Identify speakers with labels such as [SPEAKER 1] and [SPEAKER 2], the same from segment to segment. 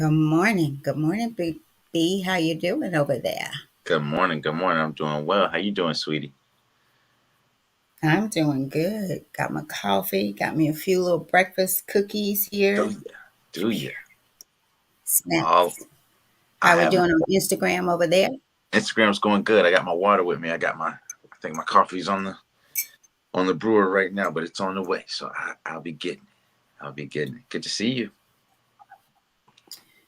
[SPEAKER 1] Good morning, Big B. How you doing over there?
[SPEAKER 2] Good morning. Good morning. I'm doing well. How you doing, sweetie?
[SPEAKER 1] I'm doing good. Got my coffee. Got me a few little breakfast cookies
[SPEAKER 2] Do
[SPEAKER 1] here.
[SPEAKER 2] ya? Do ya? Oh,
[SPEAKER 1] Snacks.
[SPEAKER 2] I
[SPEAKER 1] How we
[SPEAKER 2] have
[SPEAKER 1] doing on Instagram over there?
[SPEAKER 2] Instagram's going good. I got my water with me. I think my coffee's on the brewer right now, but it's on the way. So I'll be getting it. I'll be getting it. Good to see you.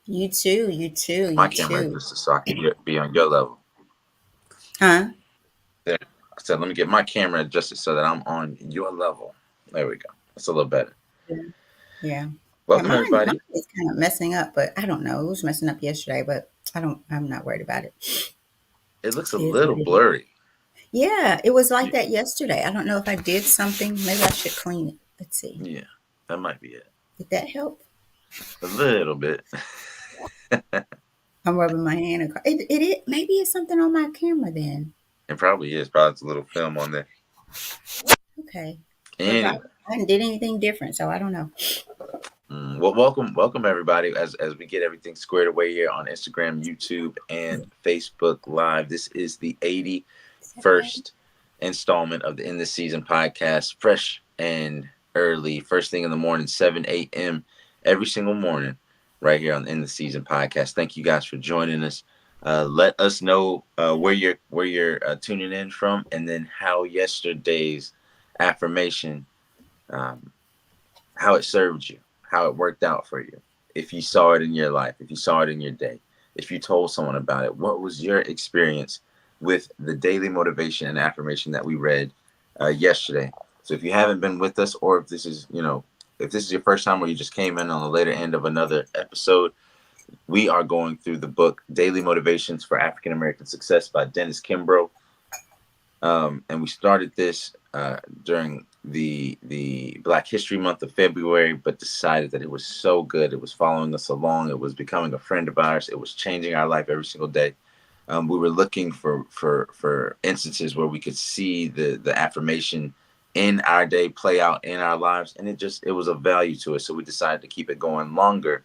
[SPEAKER 1] You too. You too.
[SPEAKER 2] My
[SPEAKER 1] You
[SPEAKER 2] camera
[SPEAKER 1] too.
[SPEAKER 2] adjusted so I can be on your level.
[SPEAKER 1] Huh?
[SPEAKER 2] There. I said, let me get my camera adjusted so that I'm on your level. There we go. That's a little better.
[SPEAKER 1] Yeah. Yeah. Yeah.
[SPEAKER 2] Welcome,
[SPEAKER 1] Mine
[SPEAKER 2] everybody.
[SPEAKER 1] is kind of messing up, but I don't know. It was messing up yesterday, but I'm not worried about it.
[SPEAKER 2] It looks a
[SPEAKER 1] It is
[SPEAKER 2] little
[SPEAKER 1] what it is.
[SPEAKER 2] blurry.
[SPEAKER 1] Yeah, it was like
[SPEAKER 2] Yeah,
[SPEAKER 1] that yesterday. I don't know if I did something. Maybe I should clean it. Let's see.
[SPEAKER 2] yeah, that might be it.
[SPEAKER 1] Did that help?
[SPEAKER 2] A little bit.
[SPEAKER 1] I'm rubbing my hand across. Maybe it's something on my camera then.
[SPEAKER 2] It probably is. Probably it's a little film on there.
[SPEAKER 1] Okay, because I,
[SPEAKER 2] Anyway.
[SPEAKER 1] I didn't did anything different, so I don't know.
[SPEAKER 2] Well, welcome everybody as we get everything squared away here on Instagram, YouTube, and Facebook Live. This is the
[SPEAKER 1] Is that right?
[SPEAKER 2] 81st installment of the In the Season podcast, fresh and early, first thing in the morning, 7 a.m. every single morning, right here on the In the Season podcast. Thank you guys for joining us. Let us know where you're tuning in from, and then how yesterday's affirmation. Um, how it served you, how it worked out for you. If you saw it in your life, if you saw it in your day, if you told someone about it, what was your experience with the daily motivation and affirmation that we read yesterday? So if you haven't been with us, or if this is, if this is your first time or you just came in on the later end of another episode, we are going through the book Daily Motivations for African American Success by Dennis Kimbro. And we started this during the Black History Month of February, but decided that it was so good. It was following us along. It was becoming a friend of ours. It was changing our life every single day. We were looking for instances where we could see the affirmation in our day play out in our lives, and it was of value to us. So we decided to keep it going longer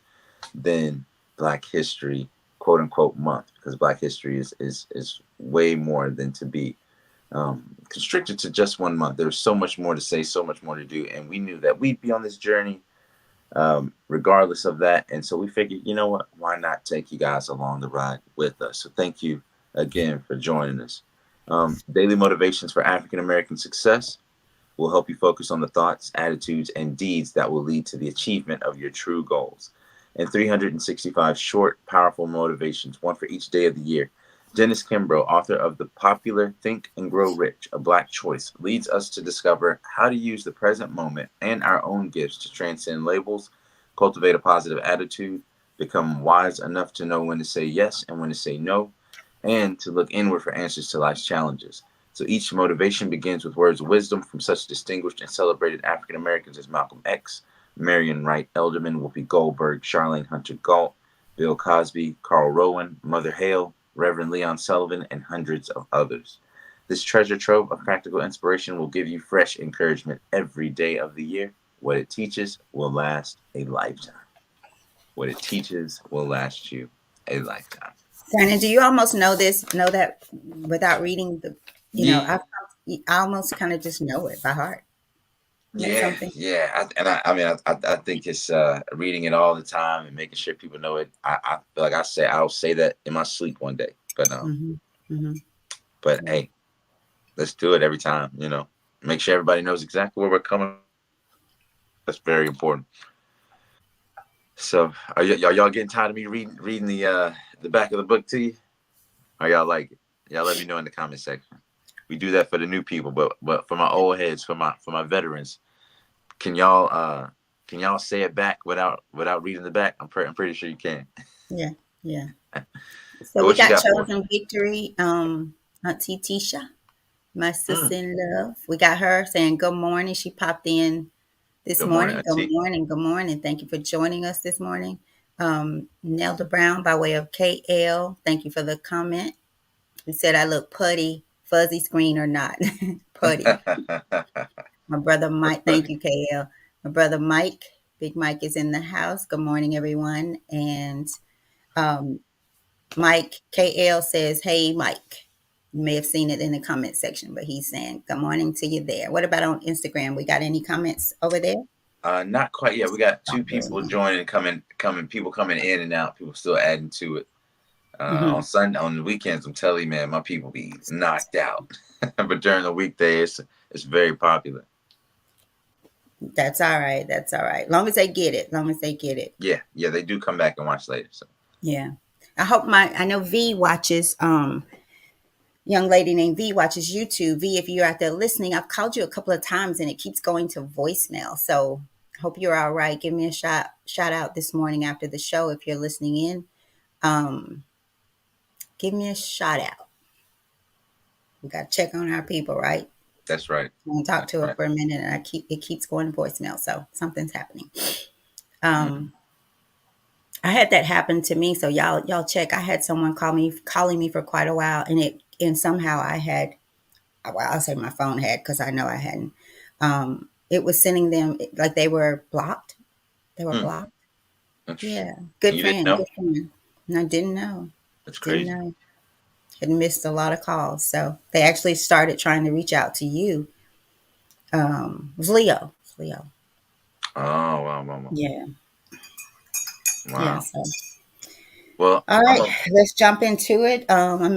[SPEAKER 2] than Black History quote unquote month, because Black History is way more than to be constricted to just one month. There was so much more to say, so much more to do, and we knew that we'd be on this journey regardless of that. And so we figured, you know what? Why not take you guys along the ride with us? So thank you again for joining us. Daily Motivations for African American Success will help you focus on the thoughts, attitudes, and deeds that will lead to the achievement of your true goals. And 365 short, powerful motivations, one for each day of the year. Dennis Kimbro, author of the popular Think and Grow Rich, A Black Choice, leads us to discover how to use the present moment and our own gifts to transcend labels, cultivate a positive attitude, become wise enough to know when to say yes and when to say no, and to look inward for answers to life's challenges. So each motivation begins with words of wisdom from such distinguished and celebrated African Americans as Malcolm X, Marion Wright Elderman, Whoopi Goldberg, Charlene Hunter Galt, Bill Cosby, Carl Rowan, Mother Hale, Reverend Leon Sullivan, and hundreds of others. This treasure trove of practical inspiration will give you fresh encouragement every day of the year. What it teaches will last a lifetime. What it teaches will last you a lifetime.
[SPEAKER 1] Brandon, do you almost know that without reading the,
[SPEAKER 2] Yeah,
[SPEAKER 1] I almost kind of just know it by heart. Isn't that
[SPEAKER 2] yeah,
[SPEAKER 1] something?
[SPEAKER 2] yeah. I mean, I think it's reading it all the time and making sure people know it. I feel like I'll say that in my sleep one day.
[SPEAKER 1] Mm-hmm. Mm-hmm.
[SPEAKER 2] But
[SPEAKER 1] Yeah.
[SPEAKER 2] hey, let's do it every time. Make sure everybody knows exactly where we're coming. That's very important. So, are y'all getting tired of me reading the back of the book to you? Or y'all like it? Y'all let me know in the comment section. We do that for the new people, but for my old heads, for my veterans, can y'all say it back without reading the back? I'm pretty sure you can.
[SPEAKER 1] Yeah. Yeah. So
[SPEAKER 2] So
[SPEAKER 1] we
[SPEAKER 2] what you
[SPEAKER 1] got
[SPEAKER 2] got for us?
[SPEAKER 1] chosen victory. Auntie Tisha, my sister
[SPEAKER 2] Mm,
[SPEAKER 1] in love. We got her saying good morning. She popped in this
[SPEAKER 2] good morning,
[SPEAKER 1] morning. Good
[SPEAKER 2] Auntie.
[SPEAKER 1] morning. Good morning. Thank you for joining us this morning. Nelda Brown by way of KL. Thank you for the comment. He said I look putty, fuzzy screen or not. Putty.
[SPEAKER 2] That's
[SPEAKER 1] My brother Mike. Thank
[SPEAKER 2] funny.
[SPEAKER 1] you, KL. My brother Mike. Big Mike is in the house. Good morning, everyone. And um, Mike KL says, "Hey, Mike." You may have seen it in the comment section, but he's saying, "Good morning to you there." What about on Instagram? We got any comments over there?
[SPEAKER 2] Not quite yet. We got
[SPEAKER 1] Not
[SPEAKER 2] two
[SPEAKER 1] really.
[SPEAKER 2] people joining, coming, people coming in and out. People still adding to it. On
[SPEAKER 1] Hmm.
[SPEAKER 2] Sunday, on the weekends, I'm telling you, man, my people be knocked out. But during the weekday, it's very popular.
[SPEAKER 1] That's all right. That's all right. Long as they get it. Long as they get it.
[SPEAKER 2] Yeah, yeah, they do come back and watch later. So
[SPEAKER 1] Yeah. I know V watches young lady named V watches YouTube. V, if you're out there listening, I've called you a couple of times and it keeps going to voicemail. So hope you're all right. Give me a shout out this morning after the show if you're listening in. Um, give me a shout out. We got to check on our people, right?
[SPEAKER 2] that's right.
[SPEAKER 1] I'm gonna talk
[SPEAKER 2] That's
[SPEAKER 1] to her
[SPEAKER 2] right.
[SPEAKER 1] for a minute, and it keeps going to voicemail. So something's happening.
[SPEAKER 2] Mm,
[SPEAKER 1] Um, I had that happen to me. So y'all check. I had someone calling me for quite a while, and somehow I had, well, I'll say my phone had, because I know I hadn't. It was sending them like they were blocked. They were
[SPEAKER 2] mm,
[SPEAKER 1] blocked.
[SPEAKER 2] interesting.
[SPEAKER 1] Yeah, good
[SPEAKER 2] You didn't
[SPEAKER 1] friend,
[SPEAKER 2] know?
[SPEAKER 1] good friend. And I didn't know.
[SPEAKER 2] That's
[SPEAKER 1] Didn't
[SPEAKER 2] crazy.
[SPEAKER 1] know. Had missed a lot of calls. So they actually started trying to reach out to you. It was Leo. It was Leo.
[SPEAKER 2] Oh, wow, wow, wow.
[SPEAKER 1] Yeah. Yeah.
[SPEAKER 2] Wow.
[SPEAKER 1] So
[SPEAKER 2] Well,
[SPEAKER 1] all
[SPEAKER 2] I'm
[SPEAKER 1] right,
[SPEAKER 2] a.
[SPEAKER 1] let's jump into it.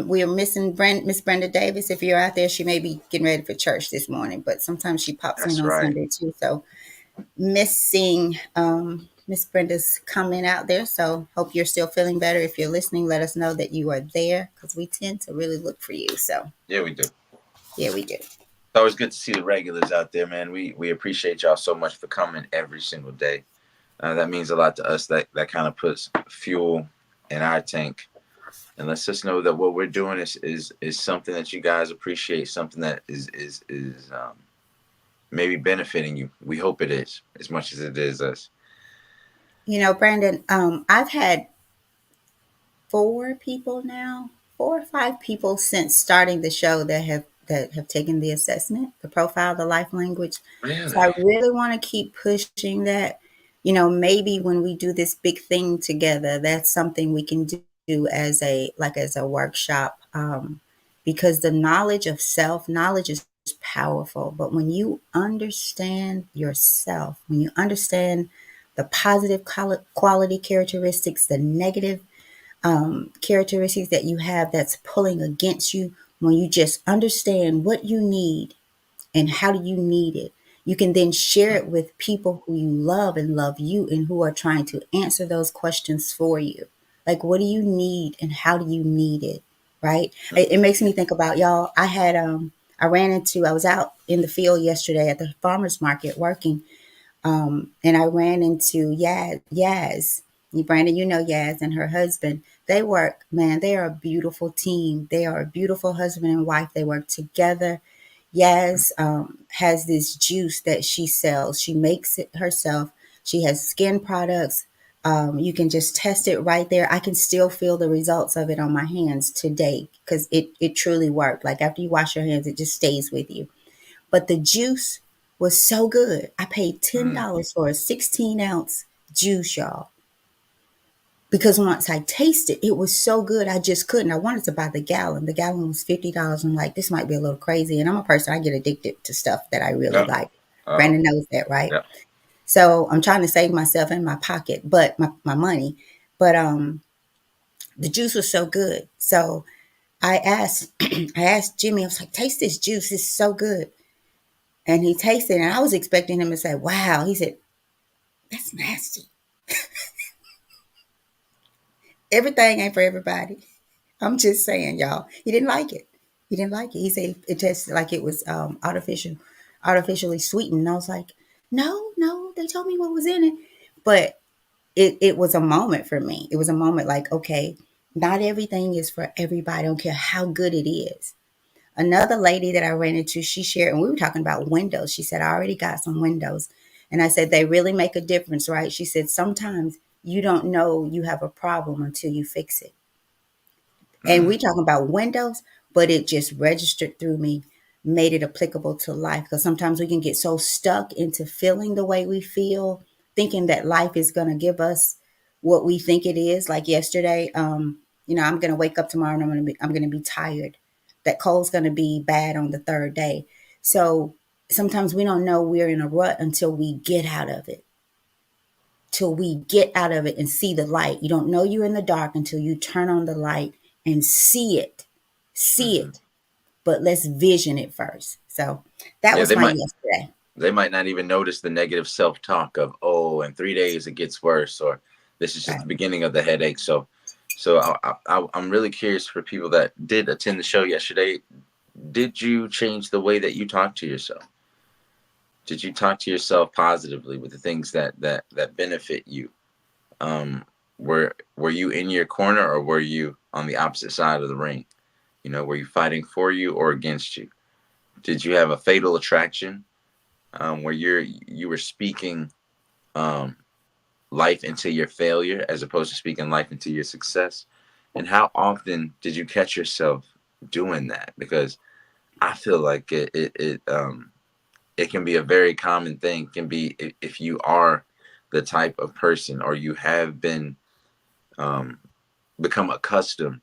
[SPEAKER 1] We are missing Miss Brenda Davis. If you're out there, she may be getting ready for church this morning, but sometimes she pops in
[SPEAKER 2] That's
[SPEAKER 1] on
[SPEAKER 2] right.
[SPEAKER 1] Sunday too. So missing Miss Brenda's comment out there. So hope you're still feeling better. If you're listening, let us know that you are there because we tend to really look for you. So
[SPEAKER 2] Yeah, we do.
[SPEAKER 1] yeah, we do.
[SPEAKER 2] It's always good to see the regulars out there, man. We appreciate y'all so much for coming every single day. That means a lot to us. That kind of puts fuel in our tank and lets us know that what we're doing is something that you guys appreciate, something that is maybe benefiting you. We hope it is as much as it is us.
[SPEAKER 1] You know, Brandon, I've had four people now, 4 or 5 people since starting the show that have taken the assessment, the profile, the life language. So I
[SPEAKER 2] Really?
[SPEAKER 1] really want to keep pushing that. You know, maybe when we do this big thing together, that's something we can do as a workshop. Because the knowledge of self, knowledge is powerful. But when you understand yourself, when you understand the positive quality characteristics, the negative characteristics that you have that's pulling against you, when you just understand what you need and how do you need it, you can then share it with people who you love and love you and who are trying to answer those questions for you. Like, what do you need and how do you need it? Right? It makes me think about y'all. I was out in the field yesterday at the farmer's market working, and I ran into Yaz. Brandon, you know Yaz and her husband. They work, man, they are a beautiful team. They are a beautiful husband and wife. They work together. Yaz has this juice that she sells. She makes it herself. She has skin products. You can just test it right there. I can still feel the results of it on my hands today because it truly worked. Like after you wash your hands, it just stays with you. But the juice was so good. I paid
[SPEAKER 2] Mm,
[SPEAKER 1] $10 for a 16-ounce juice, y'all. Because once I tasted, it was so good. I just couldn't. I wanted to buy the gallon. The gallon was $50. I'm like, this might be a little crazy. And I'm a person, I get addicted to stuff that I really
[SPEAKER 2] yep.
[SPEAKER 1] like.
[SPEAKER 2] Oh,
[SPEAKER 1] Brandon knows that, right?
[SPEAKER 2] yep.
[SPEAKER 1] So I'm trying to save myself in my pocket, but my money. But the juice was so good. So I asked I asked Jimmy, I was like, taste this juice. It's so good. And he tasted it, and I was expecting him to say, wow. He said, that's nasty. Everything ain't for everybody. I'm just saying, y'all. He didn't like it. He didn't like it. He said it tasted like it was artificially sweetened. And I was like, no, no, they told me what was in it. But it was a moment for me. It was a moment like, okay, not everything is for everybody. I don't care how good it is. Another lady that I ran into, she shared, and we were talking about windows. She said, I already got some windows. And I said, they really make a difference, right? She said, sometimes you don't know you have a problem until you fix it. And
[SPEAKER 2] Mm,
[SPEAKER 1] we talking about windows, but it just registered through me, made it applicable to life. Because sometimes we can get so stuck into feeling the way we feel thinking that life is going to give us what we think it is. Like yesterday, I'm going to wake up tomorrow and I'm going to be tired. That cold's going to be bad on the third day. So sometimes we don't know we're in a rut until we get out of it. Till we get out of it and see the light. You don't know you're in the dark until you turn on the light and see it. See
[SPEAKER 2] Hmm.
[SPEAKER 1] it. But let's vision it first. So that
[SPEAKER 2] Yeah,
[SPEAKER 1] was my yesterday.
[SPEAKER 2] they might not even notice the negative self-talk of, oh, in 3 days it gets worse, or this is just the
[SPEAKER 1] Right.
[SPEAKER 2] beginning of the headache. I'm really curious for people that did attend the show yesterday. Did you change the way that you talk to yourself? Did you talk to yourself positively with the things that benefit you? um were you in your corner, or were you on the opposite side of the ring? Were you fighting for you or against you? Did you have a fatal attraction, where you were speaking um life into your failure as opposed to speaking life into your success? And how often did you catch yourself doing that? Because I feel like it can be a very common thing. Can be, if you are the type of person, or you have been um, become accustomed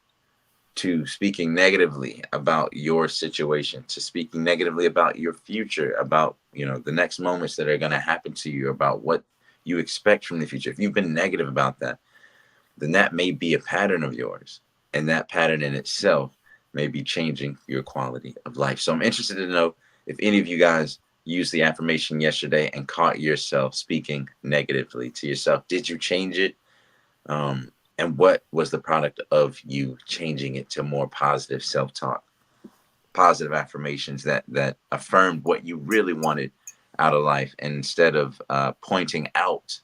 [SPEAKER 2] to speaking negatively about your situation, to speaking negatively about your future, about the next moments that are going to happen to you, about what you expect from the future. If you've been negative about that, then that may be a pattern of yours, and that pattern in itself may be changing your quality of life. So I'm interested to know if any of you guys used the affirmation yesterday and caught yourself speaking negatively to yourself. Did you change it? And what was the product of you changing it to more positive self-talk, positive affirmations that affirmed what you really wanted out of life, and instead of pointing out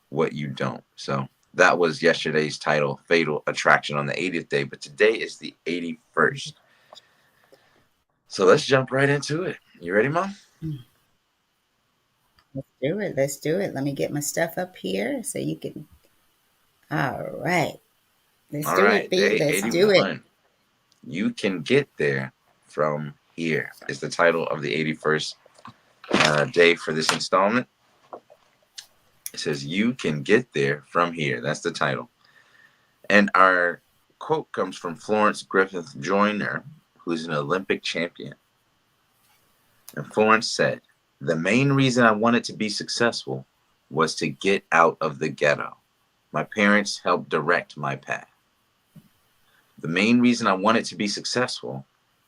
[SPEAKER 2] what you don't? So that was yesterday's title, Fatal Attraction, on the 80th day, but today is the 81st. So let's jump right into it. You ready, Mom?
[SPEAKER 1] Let's do it. Let's do it. Let me get my stuff up here so you can. All right. Let's
[SPEAKER 2] All
[SPEAKER 1] do it,
[SPEAKER 2] right,
[SPEAKER 1] B.
[SPEAKER 2] day
[SPEAKER 1] Let's do it.
[SPEAKER 2] 81. You can get there from here is the title of the 81st day for this installment. It says, You can get there from here. That's the title. And our quote comes from Florence Griffith Joyner, who's an Olympic champion. And Florence said, The main reason I wanted to be successful was to get out of the ghetto. My parents helped direct my path. The main reason I wanted to be successful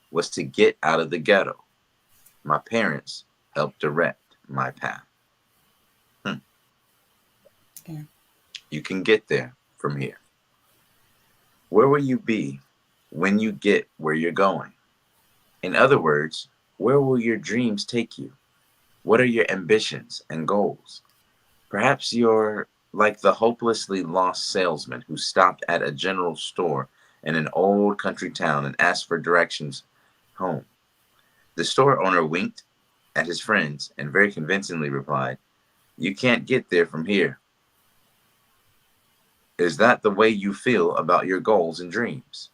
[SPEAKER 2] was to get out of the ghetto. My parents helped direct my path. Hmm.
[SPEAKER 1] Yeah.
[SPEAKER 2] You can get there from here. Where will you be when you get where you're going? In other words, where will your dreams take you? What are your ambitions and goals? Perhaps you're like the hopelessly lost salesman who stopped at a general store in an old country town and asked for directions home. The store owner winked at his friends and very convincingly replied, You can't get there from here. Is that the way you feel about your goals and dreams?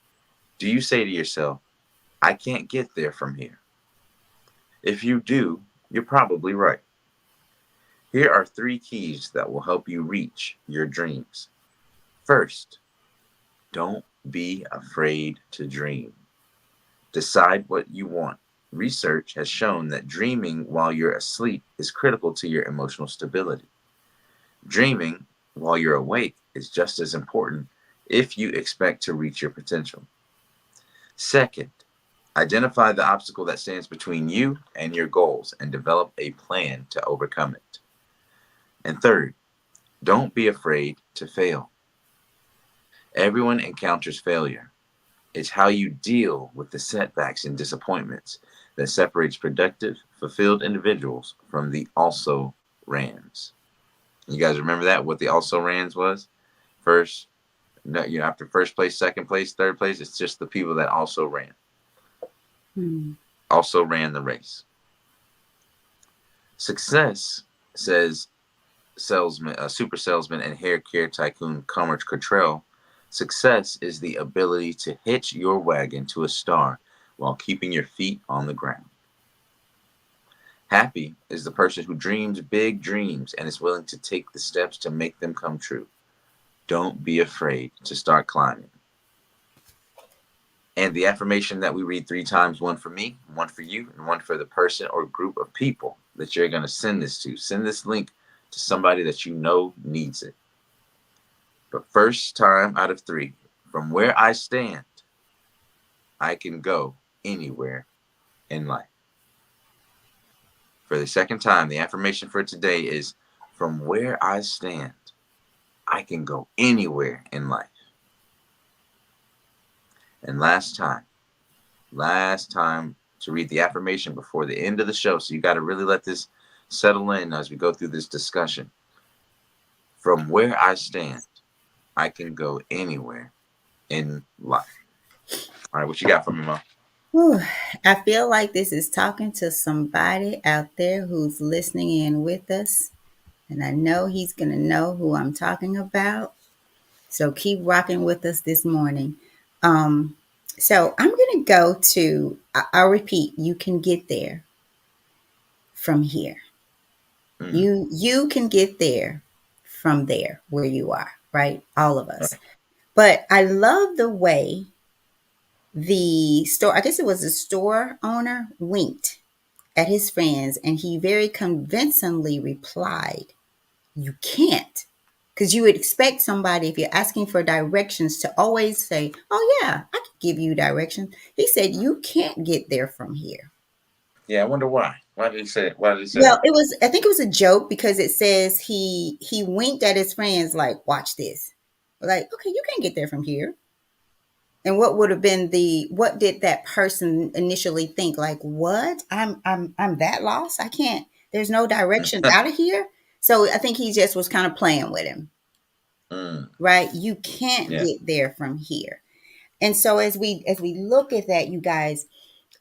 [SPEAKER 2] Do you say to yourself, I can't get there from here? If you do, you're probably right. Here are 3 keys that will help you reach your dreams. First, don't be afraid to dream. Decide what you want. Research has shown that dreaming while you're asleep is critical to your emotional stability. Dreaming while you're awake is just as important if you expect to reach your potential. Second, identify the obstacle that stands between you and your goals and develop a plan to overcome it. And third, don't be afraid to fail. Everyone encounters failure. It's how you deal with the setbacks and disappointments that separates productive, fulfilled individuals from the also rans. You guys remember that? What the also rans was? First, no, after first place, second place, third place, it's just the people that
[SPEAKER 1] Hmm.
[SPEAKER 2] also ran the race. Success, says super salesman and hair care tycoon Commerce Cottrell, success is the ability to hitch your wagon to a star while keeping your feet on the ground. Happy is the person who dreams big dreams and is willing to take the steps to make them come true. Don't be afraid to start climbing. And the affirmation that we read 3 times, one for me, one for you, and one for the person or group of people that you're going to send this to. Send this link to somebody that you know needs it. But first time out of 3, from where I stand, I can go anywhere in life. For the second time, the affirmation for today is, from where I stand, I can go anywhere in life. And last time to read the affirmation before the end of the show. So you got to really let this settle in as we go through this discussion. From where I stand, I can go anywhere in life. All right, what you got for me, Mo?
[SPEAKER 1] Whew. I feel like this is talking to somebody out there who's listening in with us. And I know he's going to know who I'm talking about. So keep rocking with us this morning. Um, so I'm going to go to, I'll repeat, you can get there from here.
[SPEAKER 2] Mm,
[SPEAKER 1] You can get there from there where you are, right? All of us.
[SPEAKER 2] right.
[SPEAKER 1] But I love the way the store, I guess it was the store owner, winked at his friends and he very convincingly replied, "You can't." Because you would expect somebody, if you're asking for directions, to always say, "Oh, yeah, I can give you directions." He said, "You can't get there from here."
[SPEAKER 2] Yeah, I wonder why. Why did he say it? Why did he say
[SPEAKER 1] Well,
[SPEAKER 2] that?
[SPEAKER 1] I think it was a joke because it says he winked at his friends like, "Watch this." Like, okay, you can't get there from here. And what would have been what did that person initially think? Like, what? I'm that lost? I can't, there's no directions out of here. So I think he just was kind of playing with him,
[SPEAKER 2] Mm,
[SPEAKER 1] right? You can't
[SPEAKER 2] yeah,
[SPEAKER 1] get there from here. And so as we look at that, you guys,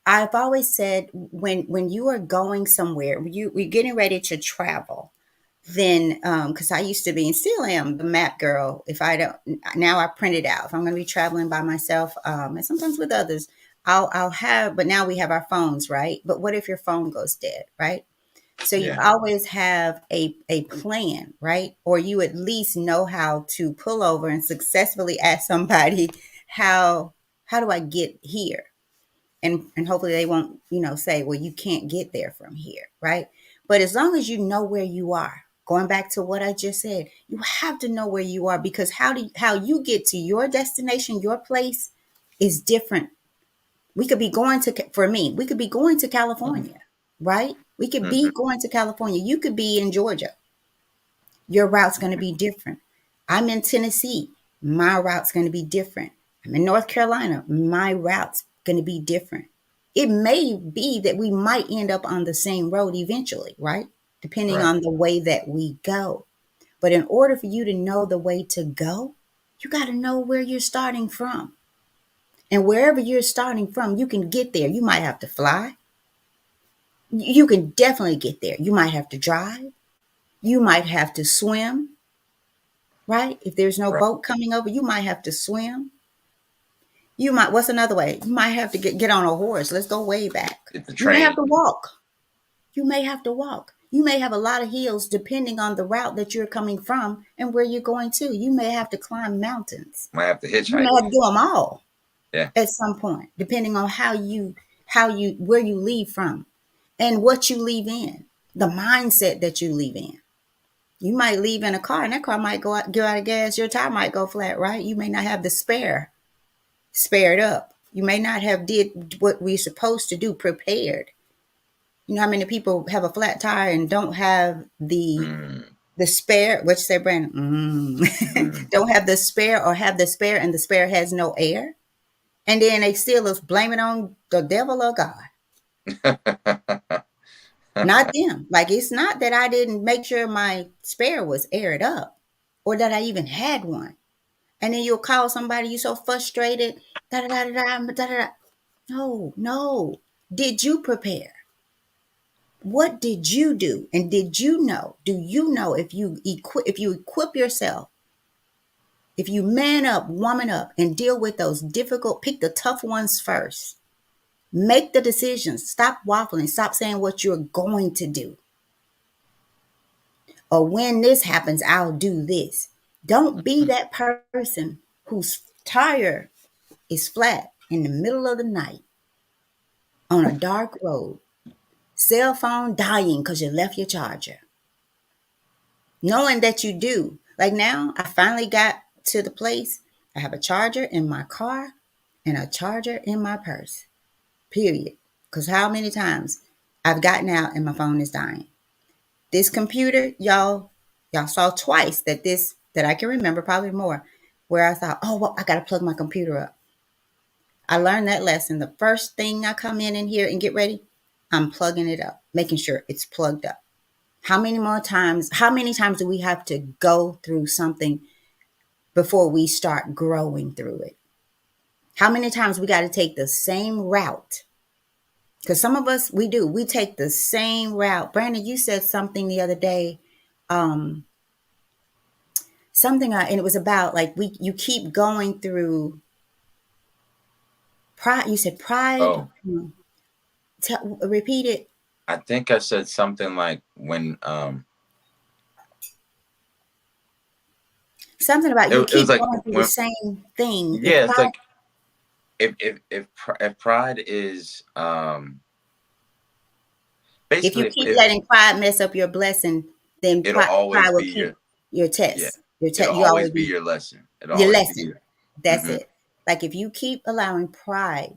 [SPEAKER 1] I've always said when you are going somewhere, we're getting ready to travel, then because I used to be and still am the map girl. If I don't now, I print it out. If I'm going to be traveling by myself, and sometimes with others, I'll have. But now we have our phones, right? But what if your phone goes dead, right? So you
[SPEAKER 2] yeah,
[SPEAKER 1] always have a plan, right? Or you at least know how to pull over and successfully ask somebody how do I get here? And hopefully they won't, say, well, you can't get there from here, right? But as long as you know where you are, going back to what I just said, you have to know where you are because how you get to your destination, your place is different. We could be going to for me, we could be going to
[SPEAKER 2] mm,
[SPEAKER 1] California, right? We could be
[SPEAKER 2] mm-hmm,
[SPEAKER 1] going to California. You could be in Georgia. Your route's going to be different. I'm in Tennessee. My route's going to be different. I'm in North Carolina. My route's going to be different. It may be that we might end up on the same road eventually, right? Depending
[SPEAKER 2] right.
[SPEAKER 1] on the way that we go. But in order for you to know the way to go, you got to know where you're starting from. And wherever you're starting from, you can get there. You might have to fly. You can definitely get there. You might have to drive. You might have to swim, right? If there's no
[SPEAKER 2] Right.
[SPEAKER 1] boat coming over, you might have to swim. You might, what's another way? You might have to get on a horse. Let's go way back.
[SPEAKER 2] It's the
[SPEAKER 1] You may have
[SPEAKER 2] train.
[SPEAKER 1] to walk. You may have to walk. You may have a lot of hills depending on the route that you're coming from and where you're going to. You may have to climb mountains.
[SPEAKER 2] Might have to
[SPEAKER 1] You may
[SPEAKER 2] hitchhike.
[SPEAKER 1] have to do them all
[SPEAKER 2] Yeah,
[SPEAKER 1] at some point, depending on where you leave from and what you leave in, the mindset that you leave in. You might leave in a car and that car might go out of gas. Your tire might go flat, right? You may not have the spared up. You may not have did what we're supposed to do, prepared. You know how many people have a flat tire and don't have
[SPEAKER 2] mm,
[SPEAKER 1] the spare? What you say, Brandon?
[SPEAKER 2] mm.
[SPEAKER 1] Don't have the spare or have the spare and the spare has no air, and then they still blame it on the devil or God. Not them. Like it's not that I didn't make sure my spare was aired up, or that I even had one. And then you'll call somebody, you're so frustrated, da da da da da da da. No, no. Did you prepare? What did you do? And did you know? Do you know if you equip yourself, if you man up, woman up, and deal with those difficult, pick the tough ones first. Make the decisions. Stop waffling. Stop saying what you're going to do. Or when this happens, I'll do this. Don't be that person whose tire is flat in the middle of the night on a dark road, cell phone dying because you left your charger. Knowing that you do. Like now, I finally got to the place. I have a charger in my car and a charger in my purse. Period. Because how many times I've gotten out and my phone is dying. This computer, y'all saw twice that I can remember, probably more, where I thought, oh, well, I got to plug my computer up. I learned that lesson. The first thing I come in here and get ready, I'm plugging it up, making sure it's plugged up. How many times do we have to go through something before we start growing through it? How many times we got to take the same route? Because some of us, we take the same route. Brandon, you said something the other day, um, and it was about like you keep going through pride. You said pride.
[SPEAKER 2] Oh,
[SPEAKER 1] Repeat it.
[SPEAKER 2] I think I said something like when
[SPEAKER 1] Something about you
[SPEAKER 2] it was
[SPEAKER 1] keep
[SPEAKER 2] like
[SPEAKER 1] going through the
[SPEAKER 2] when,
[SPEAKER 1] same thing. If
[SPEAKER 2] yeah, it's
[SPEAKER 1] pride,
[SPEAKER 2] like if pride is
[SPEAKER 1] if you
[SPEAKER 2] basically
[SPEAKER 1] keep
[SPEAKER 2] if
[SPEAKER 1] letting pride mess up your blessing, then
[SPEAKER 2] it'll
[SPEAKER 1] pride
[SPEAKER 2] always
[SPEAKER 1] will
[SPEAKER 2] be
[SPEAKER 1] keep
[SPEAKER 2] your,
[SPEAKER 1] your
[SPEAKER 2] yeah,
[SPEAKER 1] test.
[SPEAKER 2] it'll
[SPEAKER 1] You
[SPEAKER 2] always
[SPEAKER 1] always
[SPEAKER 2] be
[SPEAKER 1] be
[SPEAKER 2] your lesson. It'll
[SPEAKER 1] your
[SPEAKER 2] always be
[SPEAKER 1] lesson.
[SPEAKER 2] your.
[SPEAKER 1] That's
[SPEAKER 2] Hmm.
[SPEAKER 1] it. Like if you keep allowing pride,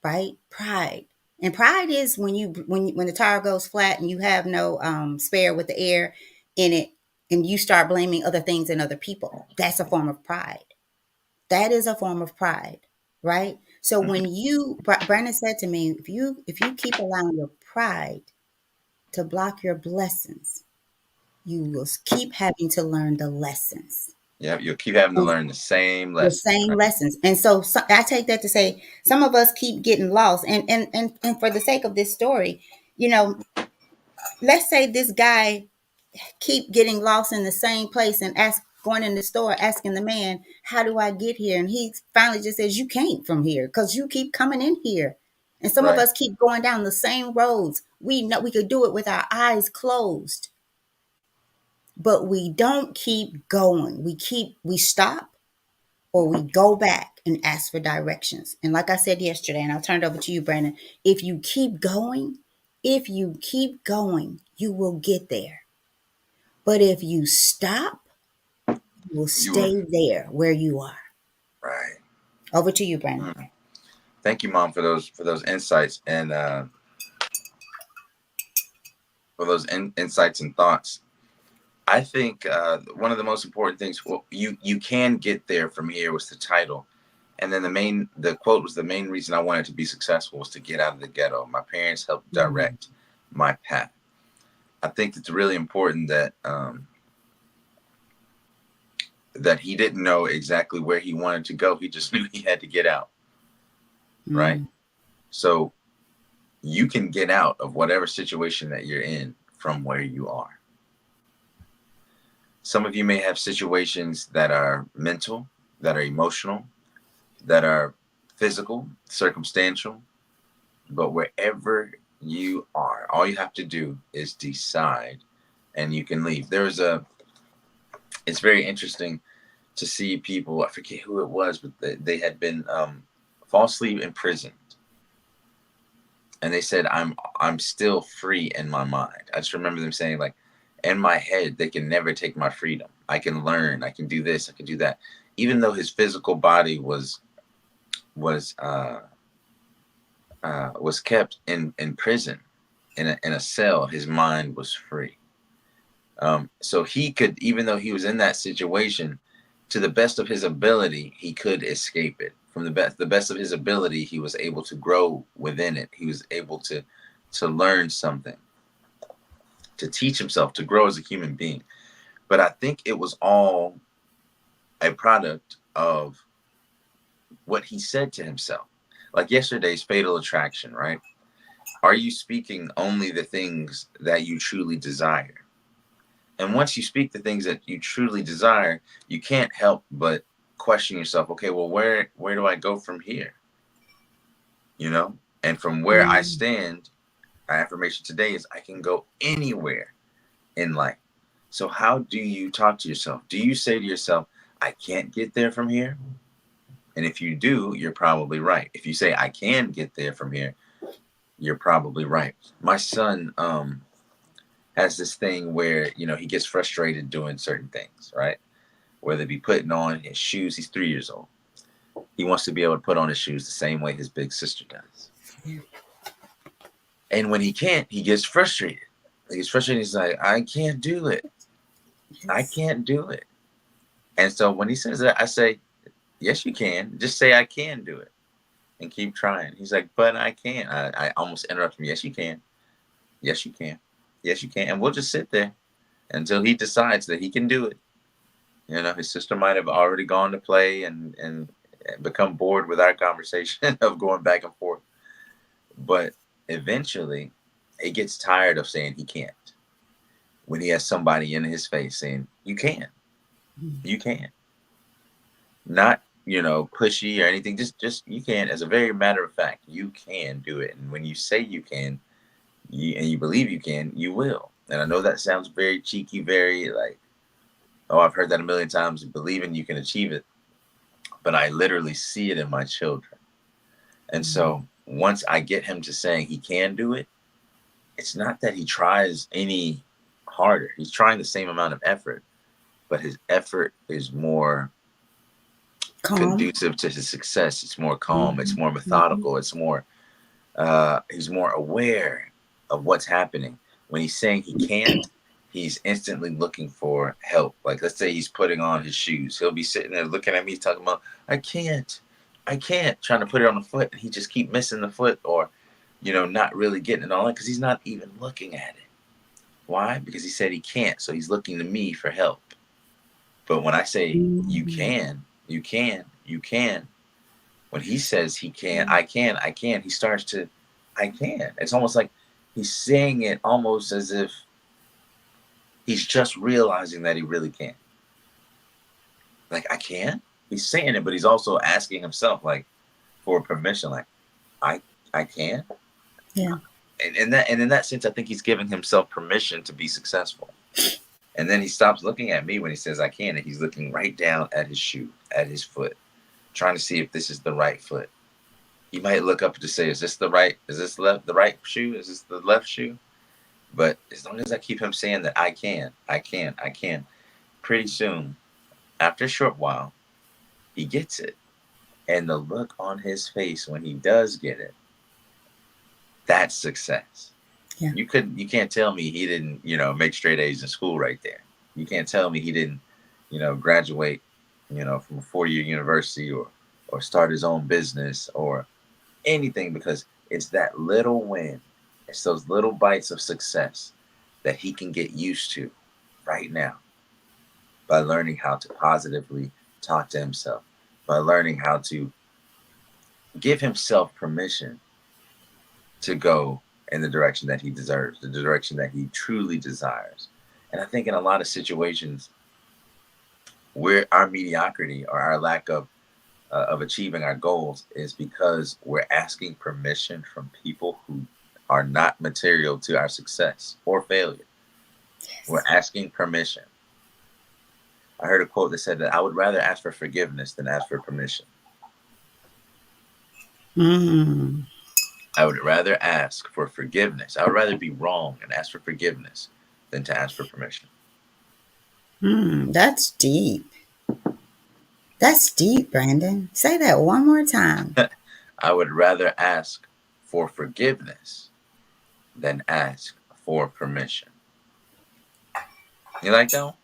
[SPEAKER 1] right? Pride. And pride is when the tire goes flat and you have no spare with the air in it and you start blaming other things and other people. That's a form of pride. That is a form of pride, right? So
[SPEAKER 2] Hmm.
[SPEAKER 1] when Brandon said to me, if you keep allowing your pride to block your blessings, you will keep having to learn the lessons.
[SPEAKER 2] Yeah, you'll keep having to
[SPEAKER 1] And
[SPEAKER 2] learn the same
[SPEAKER 1] the
[SPEAKER 2] lessons,
[SPEAKER 1] same
[SPEAKER 2] right?
[SPEAKER 1] lessons. And so I take that to say some of us keep getting lost. And for the sake of this story, you know, let's say this guy keep getting lost in the same place and going in the store asking the man, how do I get here? And he finally just says, you can't from here because you keep coming in here. And some of
[SPEAKER 2] Right.
[SPEAKER 1] us keep going down the same roads. We know we could do it with our eyes closed, but we don't keep going. We stop or we go back and ask for directions. And like I said yesterday, and I'll turn it over to you, Brandon, if you keep going, you will get there. But if you stop, you will
[SPEAKER 2] You were
[SPEAKER 1] stay there where you are.
[SPEAKER 2] right.
[SPEAKER 1] Over to you, Brandon.
[SPEAKER 2] Mm. Thank you, Mom, for those insights and for those insights and thoughts. I think one of the most important things, well, you can get there from here was the title, and then the quote was the main reason I wanted to be successful was to get out of the ghetto. My parents helped
[SPEAKER 1] Mm,
[SPEAKER 2] direct my path. I think it's really important that he didn't know exactly where he wanted to go. He just knew he had to get out, right?
[SPEAKER 1] mm,
[SPEAKER 2] So you can get out of whatever situation that you're in from where you are. Some of you may have situations that are mental, that are emotional, that are physical, circumstantial, but wherever you are, all you have to do is decide and you can leave. It's very interesting to see people, I forget who it was, but they had been falsely imprisoned. And they said, I'm still free in my mind. I just remember them saying, like, in my head, they can never take my freedom. I can learn, I can do this, I can do that. Even though his physical body was was kept in prison in a cell, his mind was free. So he could, even though he was in that situation, to the best of his ability, he could escape it. From the best of his ability, he was able to grow within it. He was able to learn something, to teach himself, to grow as a human being. But I think it was all a product of what he said to himself. Like yesterday's fatal attraction, right? Are you speaking only the things that you truly desire? And once you speak the things that you truly desire, you can't help but question yourself, okay, well, where do I go from here? You know? And from where I
[SPEAKER 1] Mm.
[SPEAKER 2] stand, our affirmation today is I can go anywhere in life. So how do you talk to yourself? Do you say to yourself, I can't get there from here? And if you do, you're probably right. If you say I can get there from here, you're probably right. My son has this thing where, he gets frustrated doing certain things, right? Whether it be putting on his shoes, he's 3 years old. He wants to be able to put on his shoes the same way his big sister does.
[SPEAKER 1] Yeah.
[SPEAKER 2] And when he can't, he gets frustrated. He gets frustrated. He's like, I can't do it. I
[SPEAKER 1] Yes.
[SPEAKER 2] can't do it. And so when he says that, I say, yes, you can. Just say I can do it and keep trying. He's like, but I can't. I almost interrupt him. Yes, you can. Yes, you can. Yes, you can. And we'll just sit there until he decides that he can do it. His sister might have already gone to play and become bored with our conversation of going back and forth. But eventually, he gets tired of saying he can't. When he has somebody in his face saying, you can,
[SPEAKER 1] Mm.
[SPEAKER 2] you can. Not, pushy or anything. Just you can. As a very matter of fact, you can do it. And when you say you can, and you believe you can, you will. And I know that sounds very cheeky, very like, oh, I've heard that a million times, believing you can achieve it. But I literally see it in my children. And
[SPEAKER 1] Mm.
[SPEAKER 2] so once I get him to saying he can do it, it's not that he tries any harder. He's trying the same amount of effort, but his effort is more
[SPEAKER 1] Calm.
[SPEAKER 2] conducive to his success. It's more calm. It's
[SPEAKER 1] Mhm.
[SPEAKER 2] more
[SPEAKER 1] Mhm.
[SPEAKER 2] methodical. It's more, he's more aware of what's happening. When he's saying he can't, he's instantly looking for help. Like, let's say he's putting on his shoes. He'll be sitting there looking at me, talking about, I can't, trying to put it on the foot. And he just keep missing the foot or, not really getting it on because he's not even looking at it. Why? Because he said he can't. So he's looking to me for help. But when I say you
[SPEAKER 1] Mhm.
[SPEAKER 2] can, you can, you can, when he says he can, I can, he starts to, I can. It's almost like he's saying it almost as if he's just realizing that he really can. Like, I can? He's saying it, but he's also asking himself, like, for permission, like, I I can.
[SPEAKER 1] Yeah.
[SPEAKER 2] And in that sense, I think he's giving himself permission to be successful. And then he stops looking at me when he says I can, and he's looking right down at his shoe, at his foot, trying to see if this is the right foot. He might look up to say, is this left the right shoe? Is this the left shoe? But as long as I keep him saying that I can, I can, I can, pretty soon, after a short while, he gets it. And the look on his face when he does get it, that's success.
[SPEAKER 1] Yeah.
[SPEAKER 2] You can't tell me he didn't, make straight A's in school right there. You can't tell me he didn't, graduate, from a 4-year university or start his own business or anything because it's that little win. It's those little bites of success that he can get used to right now by learning how to positively talk to himself, by learning how to give himself permission to go in the direction that he deserves, the direction that he truly desires. And I think in a lot of situations where our mediocrity or our lack of achieving our goals is because we're asking permission from people who are not material to our success or failure. We're
[SPEAKER 1] Yes.
[SPEAKER 2] asking permission. I heard a quote that said that I would rather ask for forgiveness than ask for permission.
[SPEAKER 1] Mm.
[SPEAKER 2] I would rather ask for forgiveness. I would rather be wrong and ask for forgiveness than to ask for permission.
[SPEAKER 1] Mm. That's deep. That's deep, Brandon. Say that one more time.
[SPEAKER 2] I would rather ask for forgiveness than ask for permission. You like that one?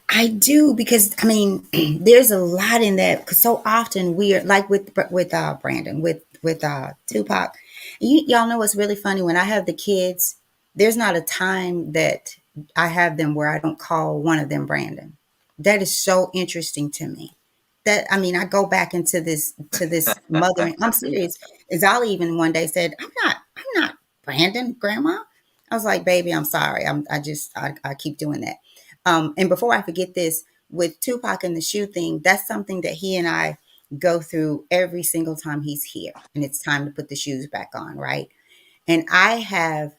[SPEAKER 1] I do because I mean, there's a lot in that because so often we are like with Brandon with Tupac. Y'all know what's really funny when I have the kids. There's not a time that I have them where I don't call one of them Brandon. That is so interesting to me. That I mean, I go back into this mothering. I'm serious. Zolly even one day said, I'm not Brandon, Grandma." I was like, "Baby, I'm sorry. I keep doing that." And before I forget this, with Tupac and the shoe thing, that's something that he and I go through every single time he's here and it's time to put the shoes back on, right? And I have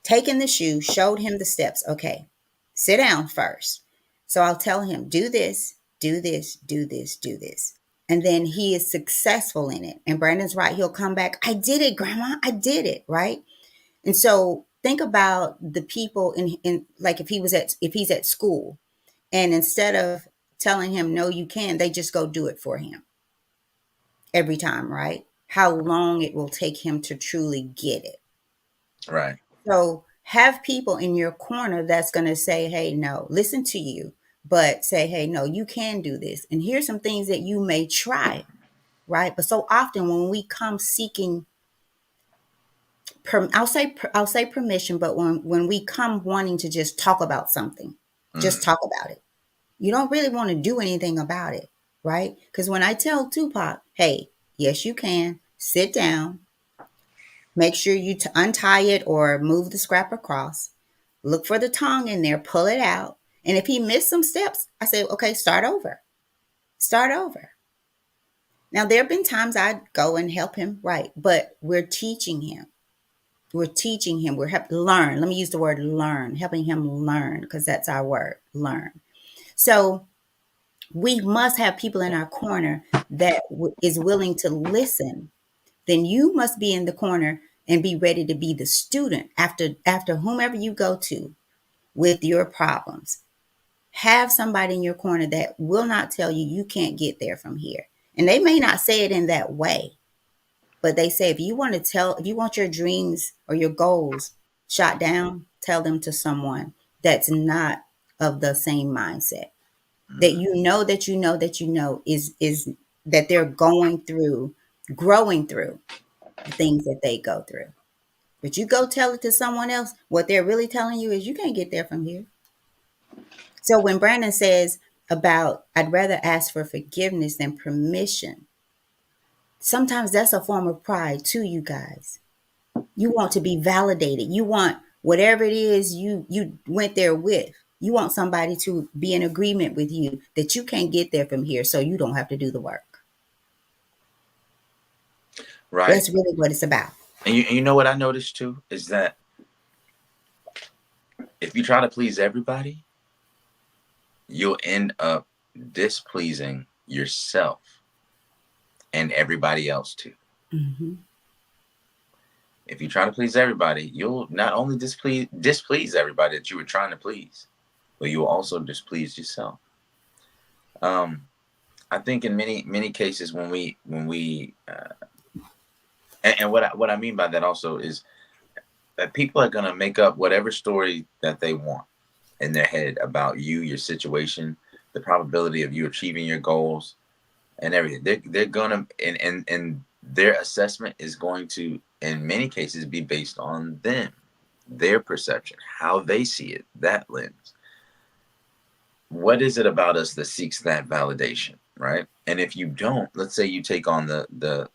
[SPEAKER 1] taken the shoe, showed him the steps. Okay, sit down first. So I'll tell him, do this, do this, do this, do this. And then he is successful in it. And Brandon's right. He'll come back. I did it, Grandma. I did it. Right. And so think about the people in like if he's at school and instead of telling him, no, you can, they just go do it for him every time. Right. How long it will take him to truly get it.
[SPEAKER 2] Right.
[SPEAKER 1] So have people in your corner that's going to say, hey, no, listen to you, but say, hey, no, you can do this. And here's some things that you may try, right? But so often when we come seeking, I'll say permission, but when we come wanting to just talk about something, just
[SPEAKER 2] Mm.
[SPEAKER 1] talk about it. You don't really want to do anything about it, right? Because when I tell Tupac, hey, yes, you can, sit down, make sure you untie it or move the scrap across. Look for the tongue in there, pull it out. And if he missed some steps, I say, okay, start over. Start over. Now, there have been times I'd go and help him, right? But we're teaching him. We're teaching him. We're helping learn. Let me use the word learn, helping him learn, because that's our word, learn. So we must have people in our corner that is willing to listen. Then you must be in the corner and be ready to be the student after whomever you go to with your problems. Have somebody in your corner that will not tell you you can't get there from here. And they may not say it in that way, but they say if you want your dreams or your goals shot down, tell them to someone that's not of the same mindset. That
[SPEAKER 2] Mm.
[SPEAKER 1] you know that you know that you know is that they're going through, growing through the things that they go through. But you go tell it to someone else, what they're really telling you is you can't get there from here. So when Brandon says about, I'd rather ask for forgiveness than permission, sometimes that's a form of pride too, you guys. You want to be validated. You want whatever it is you went there with. You want somebody to be in agreement with you that you can't get there from here, so you don't have to do the work.
[SPEAKER 2] Right.
[SPEAKER 1] That's really what it's about.
[SPEAKER 2] And you know what I noticed too is that if you try to please everybody, you'll end up displeasing yourself and everybody else too.
[SPEAKER 1] Hmm.
[SPEAKER 2] If you try to please everybody, you'll not only displease everybody that you were trying to please, but you will also displease yourself. Um, I think in many cases and what I mean by that also is that people are gonna make up whatever story that they want in their head about you, your situation, the probability of you achieving your goals, and everything. They're gonna and their assessment is going to in many cases be based on them, their perception, how they see it, that lens. What is it about us that seeks that validation, right? And if you don't, let's say you take on the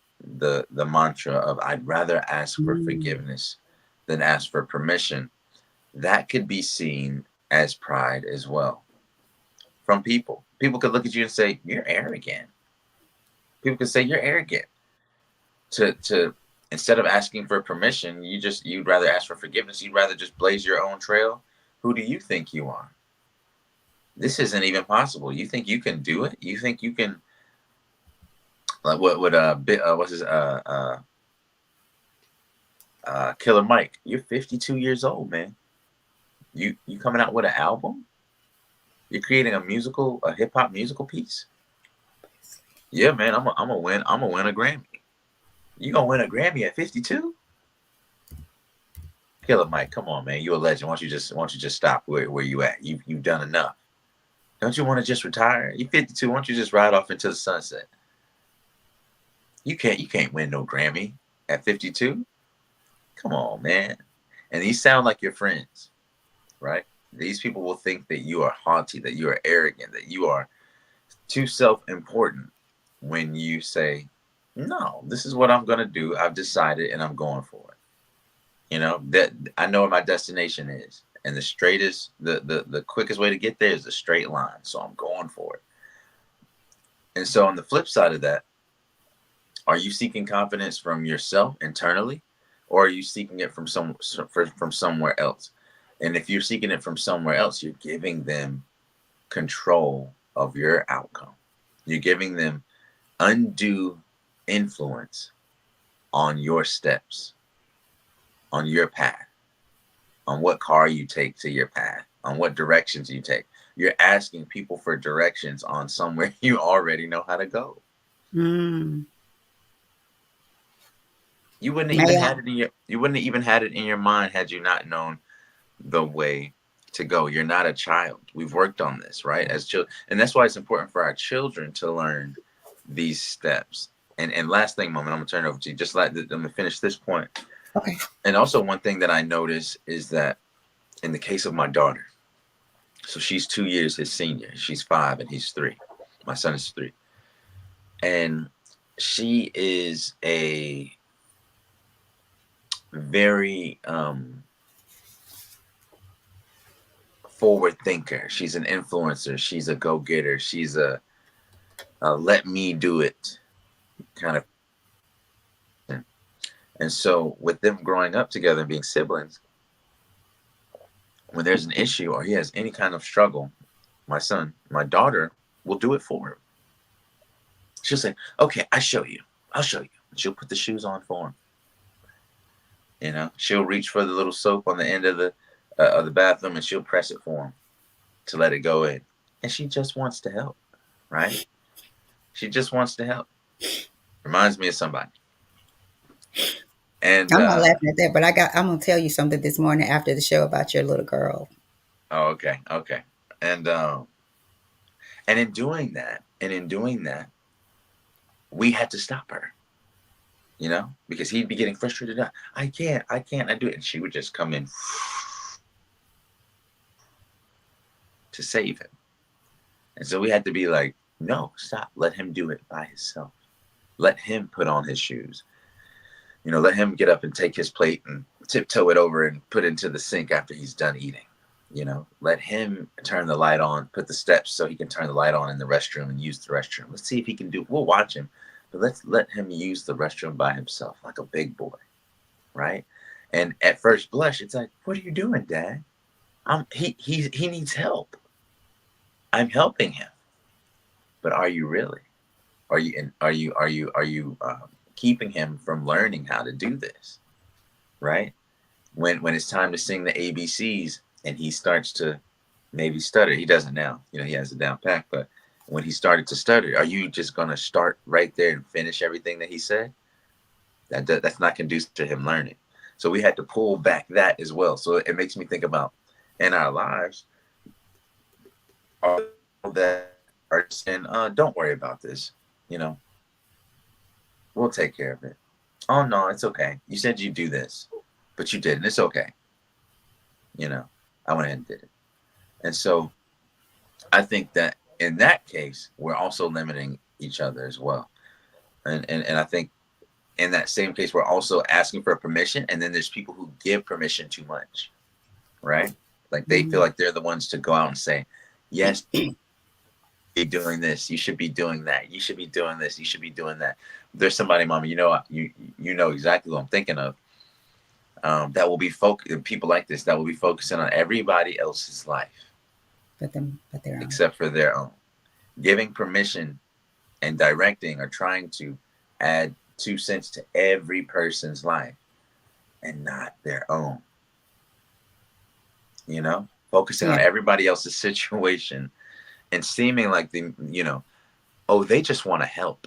[SPEAKER 2] mantra of I'd rather ask for
[SPEAKER 1] Mm.
[SPEAKER 2] forgiveness than ask for permission, that could be seen as pride as well from people. People could look at you and say, you're arrogant. People could say you're arrogant. To instead of asking for permission, you'd rather ask for forgiveness. You'd rather just blaze your own trail. Who do you think you are? This isn't even possible. You think you can do it? You think you can like what bit what's his Killer Mike? You're 52 years old, man. You coming out with an album? You're creating a hip hop musical piece? Yeah, man. I'm gonna win. I'm gonna win a Grammy. You gonna win a Grammy at 52? Killer Mike, come on, man. You're a legend. Why don't you just stop where you at? You've done enough. Don't you want to just retire? You're 52. Why don't you just ride off into the sunset? You can't win no Grammy at 52. Come on, man. And these sound like your friends, right? These people will think that you are haughty, that you are arrogant, that you are too self-important when you say, "No, this is what I'm gonna do. I've decided, and I'm going for it." That I know where my destination is, and the quickest way to get there is a straight line. So I'm going for it. And so on the flip side of that, are you seeking confidence from yourself internally, or are you seeking it from somewhere else? And if you're seeking it from somewhere else, you're giving them control of your outcome. You're giving them undue influence on your steps, on your path, on what car you take to your path, on what directions you take. You're asking people for directions on somewhere you already know how to go.
[SPEAKER 1] Mm. May I?
[SPEAKER 2] You wouldn't have even had it in your mind had you not known the way to go. You're not a child. We've worked on this, right? As children, and that's why it's important for our children to learn these steps. And last thing, moment, I'm gonna turn it over to you. Just let let me finish this point.
[SPEAKER 1] Okay.
[SPEAKER 2] And also, one thing that I notice is that in the case of my daughter, so she's 2 years his senior. She's 5 and he's 3. My son is 3, and she is a very forward thinker. She's an influencer. She's a go getter. She's a let me do it kind of person. And so, with them growing up together and being siblings, when there's an issue or he has any kind of struggle, my daughter will do it for him. She'll say, "Okay, I show you. I'll show you." And she'll put the shoes on for him. She'll reach for the little soap on the end of the bathroom and she'll press it for him to let it go in. And she just wants to help, right? She just wants to help. Reminds me of somebody. And
[SPEAKER 1] I'm not laughing at that, but I'm gonna tell you something this morning after the show about your little girl.
[SPEAKER 2] oh, okay, okay. And in doing that, we had to stop her, because he'd be getting frustrated. I can't, I do it. And she would just come in to save him. And so we had to be like, no, stop. Let him do it by himself. Let him put on his shoes. Let him get up and take his plate and tiptoe it over and put it into the sink after he's done eating. Let him turn the light on, put the steps so he can turn the light on in the restroom and use the restroom. Let's see if he can we'll watch him, but let's let him use the restroom by himself like a big boy, right? And at first blush, it's like, what are you doing, Dad? He needs help. I'm helping him. But are you really? Are you keeping him from learning how to do this, right? When it's time to sing the ABCs and he starts to maybe stutter, he doesn't now. He has it down pat. But when he started to stutter, are you just gonna start right there and finish everything that he said? That's not conducive to him learning. So we had to pull back that as well. So it makes me think about in our lives, are that are saying, don't worry about this. You know, we'll take care of it. Oh no, it's okay. You said you do this, but you didn't. It's okay. I went ahead and did it. And so I think that in that case, we're also limiting each other as well. And I think in that same case, we're also asking for permission. And then there's people who give permission too much, right? Like they feel
[SPEAKER 1] Mm-hmm.
[SPEAKER 2] like they're the ones to go out and say, yes, you're doing this. You should be doing that. You should be doing this. You should be doing that. There's somebody, Mama, you know exactly what I'm thinking of. That will be people like this that will be focusing on everybody else's life
[SPEAKER 1] But their own.
[SPEAKER 2] except for their own, giving permission and directing or trying to add 2 cents to every person's life and not their own. Focusing on
[SPEAKER 1] Yeah.
[SPEAKER 2] everybody else's situation and seeming like oh, they just want to help.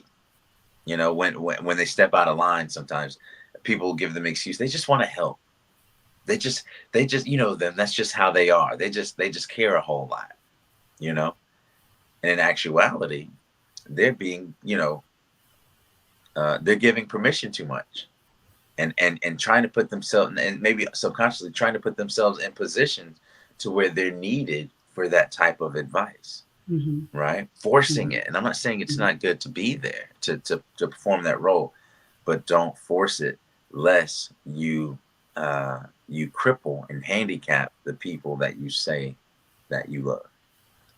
[SPEAKER 2] When they step out of line, sometimes people give them excuse. They just want to help. They just them. That's just how they are. They just care a whole lot. You know. And in actuality, they're being they're giving permission too much, and trying to put themselves, and maybe subconsciously trying to put themselves in positions to where they're needed for that type of advice.
[SPEAKER 1] Mm-hmm.
[SPEAKER 2] Right, forcing
[SPEAKER 1] Mm-hmm.
[SPEAKER 2] it. And I'm not saying it's not good to be there to perform that role, but don't force it, lest you cripple and handicap the people that you say that you love.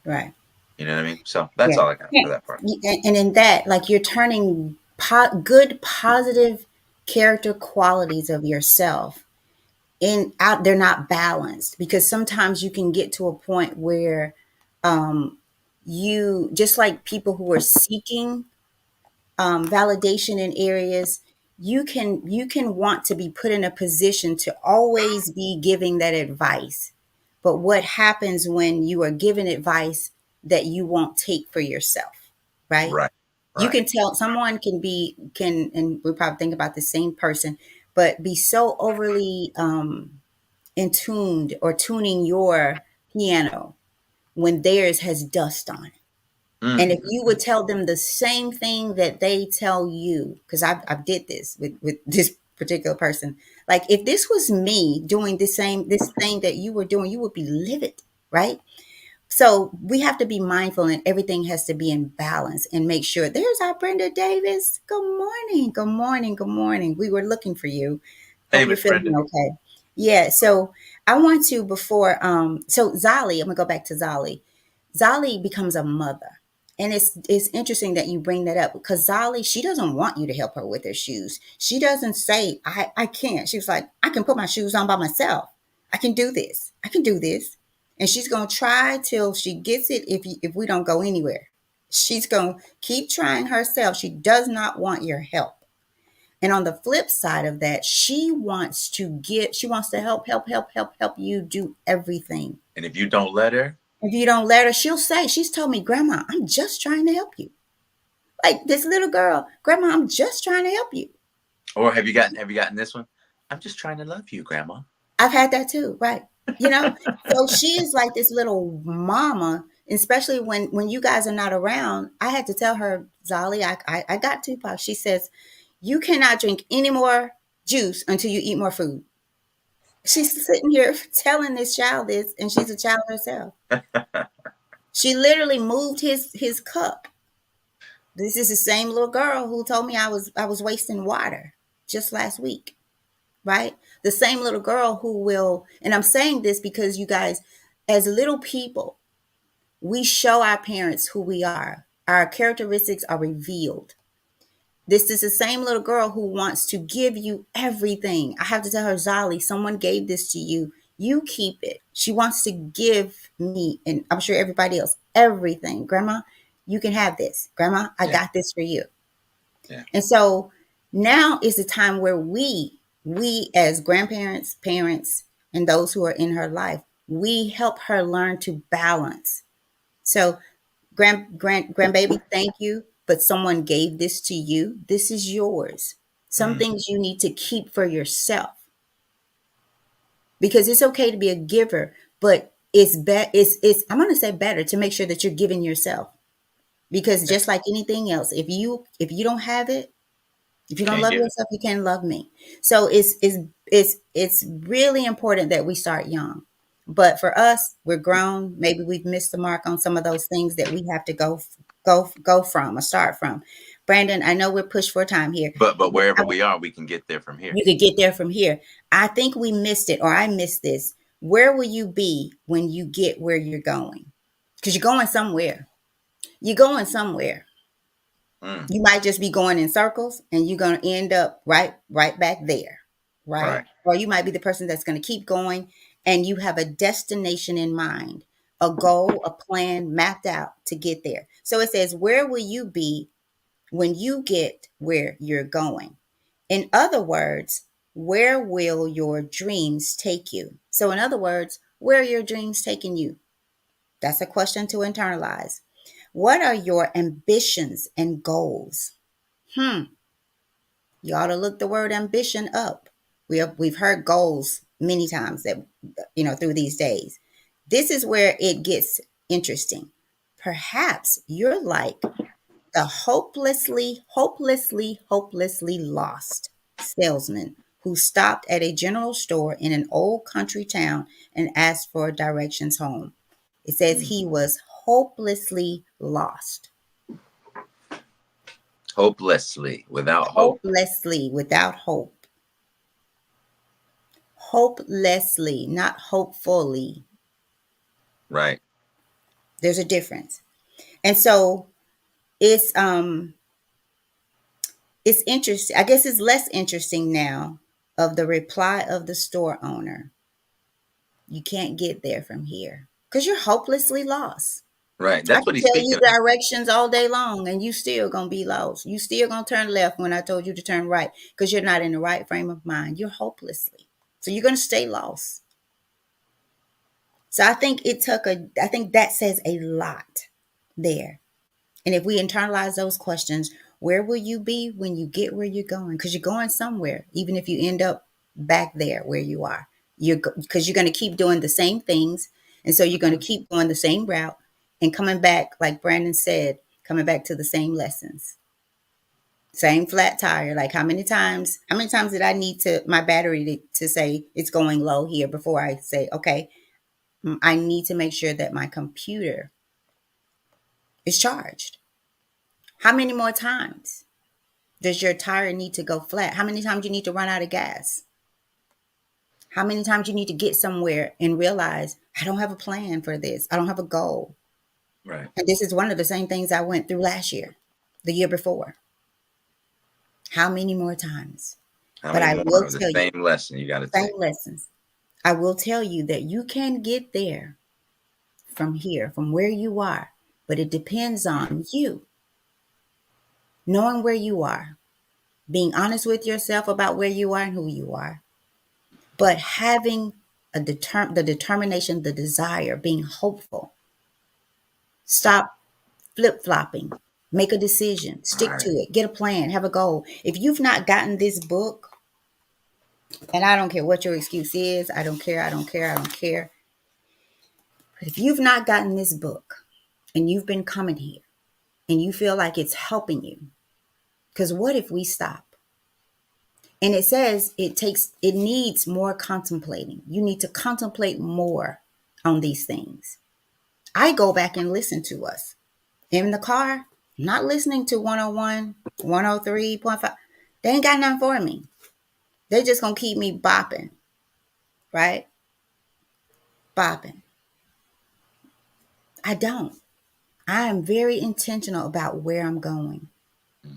[SPEAKER 1] Right.
[SPEAKER 2] You know what I mean? So that's
[SPEAKER 1] Yeah.
[SPEAKER 2] all I got
[SPEAKER 1] Yeah.
[SPEAKER 2] for that part.
[SPEAKER 1] And in that, like you're turning good, positive character qualities of yourself in out. They're not balanced because sometimes you can get to a point where um, you just like people who are seeking validation in areas you can want to be put in a position to always be giving that advice, but what happens when you are given advice that you won't take for yourself, right?
[SPEAKER 2] Right.
[SPEAKER 1] You
[SPEAKER 2] Right.
[SPEAKER 1] can tell someone can and we probably think about the same person, but be so overly in tuned or tuning your piano when theirs has dust on it. And if you would
[SPEAKER 2] Mm-hmm.
[SPEAKER 1] tell them the same thing that they tell you, because I've did this with this particular person, like if this was me doing this thing that you were doing, you would be livid, right? So we have to be mindful, and everything has to be in balance and make sure. There's our Brenda Davis. Good morning. Good morning. Good morning. We were looking for you.
[SPEAKER 2] Hey,
[SPEAKER 1] Hope you're
[SPEAKER 2] Miss
[SPEAKER 1] feeling
[SPEAKER 2] Brenda.
[SPEAKER 1] okay. Yeah. So I want to before so Zali, I'm gonna go back to Zali. Zali becomes a mother. And it's interesting that you bring that up because Zali, she doesn't want you to help her with her shoes. She doesn't say, I can't. She was like, I can put my shoes on by myself. I can do this. I can do this. And she's gonna try till she gets it if we don't go anywhere. She's gonna keep trying herself. She does not want your help. And on the flip side of that, she wants to help you do everything.
[SPEAKER 2] And if you don't let her,
[SPEAKER 1] If you don't let her, she's told me, Grandma, I'm just trying to help you. Like this little girl, Grandma, I'm just trying to help you.
[SPEAKER 2] or have you gotten this one? I'm just trying to love you, Grandma.
[SPEAKER 1] I've had that too, right? You know, so she is like this little mama, especially when you guys are not around. I had to tell her, Zali, I got Tupac. She says, you cannot drink any more juice until you eat more food. She's sitting here telling this child this, and she's a child herself. She literally moved his cup. This is the same little girl who told me I was wasting water just last week, right? The same little girl who will, and I'm saying this because you guys, as little people, we show our parents who we are. Our characteristics are revealed. This is the same little girl who wants to give you everything. I have to tell her, Zali, someone gave this to you. You keep it. She wants to give me, and I'm sure everybody else, everything. Grandma, you can have this. Grandma, I
[SPEAKER 2] Yeah.
[SPEAKER 1] got this for you.
[SPEAKER 2] Yeah.
[SPEAKER 1] And so now is the time where we as grandparents, parents, and those who are in her life, we help her learn to balance. So grandbaby, thank you, but someone gave this to you. This is yours. Some
[SPEAKER 2] Mm.
[SPEAKER 1] things you need to keep for yourself because it's okay to be a giver, but it's I'm going to say better to make sure that you're giving yourself because
[SPEAKER 2] Yeah.
[SPEAKER 1] just like anything else, if you don't have it, if you don't
[SPEAKER 2] Can't
[SPEAKER 1] love
[SPEAKER 2] give it.
[SPEAKER 1] yourself, you can't love me. So it's really important that we start young. But for us, we're grown. Maybe we've missed the mark on some of those things that we have to go from or start from. Brandon, I know we're pushed for time here.
[SPEAKER 2] But wherever we are, we can get there from here.
[SPEAKER 1] You could get there from here. I think we missed it, or I missed this. Where will you be when you get where you're going? Because you're going somewhere. You're going somewhere.
[SPEAKER 2] Mm.
[SPEAKER 1] You might just be going in circles and you're going to end up right back there, right?
[SPEAKER 2] Right.
[SPEAKER 1] Or you might be the person that's going to keep going and you have a destination in mind, a goal, a plan mapped out to get there. So it says, where will you be when you get where you're going? In other words, where will your dreams take you? So in other words, where are your dreams taking you? That's a question to internalize. What are your ambitions and goals? Hmm. You ought to look the word ambition up. We've heard goals many times that through these days. This is where it gets interesting. Perhaps you're like the hopelessly lost salesman who stopped at a general store in an old country town and asked for directions home. It says
[SPEAKER 2] Mm.
[SPEAKER 1] he was hopelessly lost.
[SPEAKER 2] Hopelessly, without hope.
[SPEAKER 1] Hopelessly without hope. Hopelessly, not hopefully.
[SPEAKER 2] Right.
[SPEAKER 1] There's a difference. And so it's it's interesting. I guess it's less interesting now of the reply of the store owner. You can't get there from here because you're hopelessly lost.
[SPEAKER 2] Right.
[SPEAKER 1] I
[SPEAKER 2] That's what
[SPEAKER 1] can
[SPEAKER 2] he's
[SPEAKER 1] tell you
[SPEAKER 2] speaking of.
[SPEAKER 1] directions all day long and you still gonna be lost. You still gonna turn left when I told you to turn right because you're not in the right frame of mind. You're hopelessly. So you're gonna stay lost. So I think that says a lot there. And if we internalize those questions, where will you be when you get where you're going? Because you're going somewhere, even if you end up back there where you are. Because you're going to keep doing the same things. And so you're going to
[SPEAKER 2] Mhm.
[SPEAKER 1] keep going the same route and coming back, like Brandon said, coming back to the same lessons. Same flat tire. Like how many times did I need my battery to say it's going low here before I say, okay, I need to make sure that my computer is charged. How many more times does your tire need to go flat? How many times you need to run out of gas? How many times you need to get somewhere and realize I don't have a plan for this. I don't have a goal.
[SPEAKER 2] Right.
[SPEAKER 1] And this is one of the same things I went through last year, the year before. How many more times?
[SPEAKER 2] How
[SPEAKER 1] But
[SPEAKER 2] many
[SPEAKER 1] I
[SPEAKER 2] more
[SPEAKER 1] will
[SPEAKER 2] of the
[SPEAKER 1] tell you,
[SPEAKER 2] same lesson you got to
[SPEAKER 1] same
[SPEAKER 2] take?
[SPEAKER 1] lessons. I will tell you that you can get there from here, from where you are, but it depends on you knowing where you are, being honest with yourself about where you are and who you are, but having the determination, the desire, being hopeful. Stop flip flopping. Make a decision.
[SPEAKER 2] All
[SPEAKER 1] Stick to
[SPEAKER 2] right.
[SPEAKER 1] it. Get a plan. Have a goal. If you've not gotten this book, and I don't care what your excuse is, I don't care. I don't care. I don't care. But if you've not gotten this book and you've been coming here and you feel like it's helping you, because what if we stop? And it says it needs more contemplating. You need to contemplate more on these things. I go back and listen to us in the car, not listening to 101, 103.5. They ain't got nothing for me. They just gonna keep me bopping, right? Bopping. I don't. I am very intentional about where I'm going.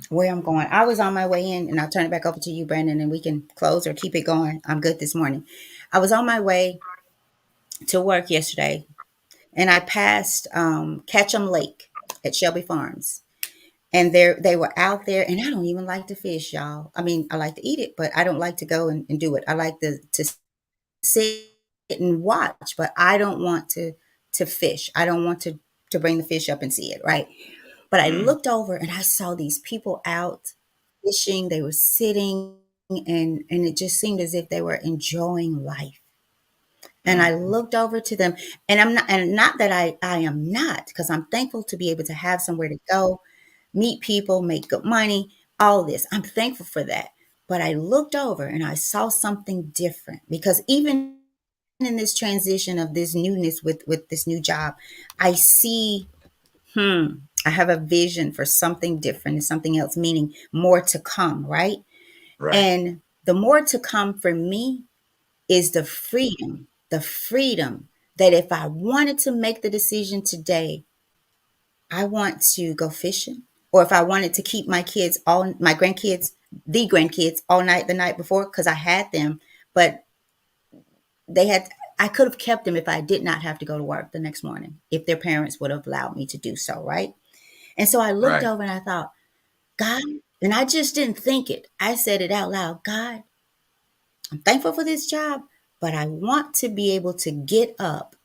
[SPEAKER 1] Where I'm going. I was on my way in, and I'll turn it back over to you, Brandon, and we can close or keep it going. I'm good this morning. I was on my way to work yesterday, and I passed Ketchum Lake at Shelby Farms. And they were out there, and I don't even like to fish, y'all. I mean, I like to eat it, but I don't like to go and do it. I like to sit and watch, but I don't want to fish. I don't want to bring the fish up and see it, right? But I
[SPEAKER 2] Mm.
[SPEAKER 1] looked over and I saw these people out fishing. They were sitting, and it just seemed as if they were enjoying life. And
[SPEAKER 2] Mm.
[SPEAKER 1] I looked over to them, and not that I am not, because I'm thankful to be able to have somewhere to go, meet people, make good money, all this. I'm thankful for that. But I looked over and I saw something different because even in this transition of this newness with this new job, I see, I have a vision for something different and something else, meaning more to come, right?
[SPEAKER 2] Right.
[SPEAKER 1] And the more to come for me is the freedom that if I wanted to make the decision today, I want to go fishing, or if I wanted to keep my grandkids, the grandkids, all night the night before, because I had them, but they had, I could have kept them if I did not have to go to work the next morning, if their parents would have allowed me to do so, right? And so I looked
[SPEAKER 2] Right.
[SPEAKER 1] over and I thought, God, and I just didn't think it. I said it out loud. God, I'm thankful for this job, but I want to be able to get up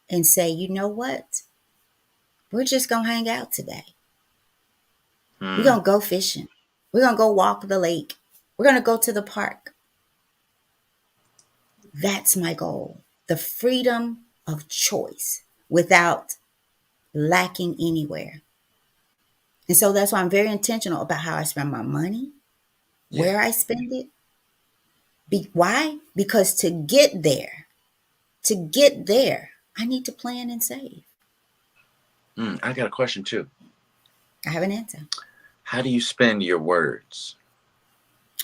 [SPEAKER 1] and say, you know what? We're just going to hang out today. We're
[SPEAKER 2] Mm.
[SPEAKER 1] going to go fishing. We're going to go walk the lake. We're going to go to the park. That's my goal. The freedom of choice without lacking anywhere. And so that's why I'm very intentional about how I spend my money,
[SPEAKER 2] Yeah.
[SPEAKER 1] where I spend it. Why? Because to get there, I need to plan and save.
[SPEAKER 2] Mm. I got a question too.
[SPEAKER 1] I have an answer.
[SPEAKER 2] How do you spend your words?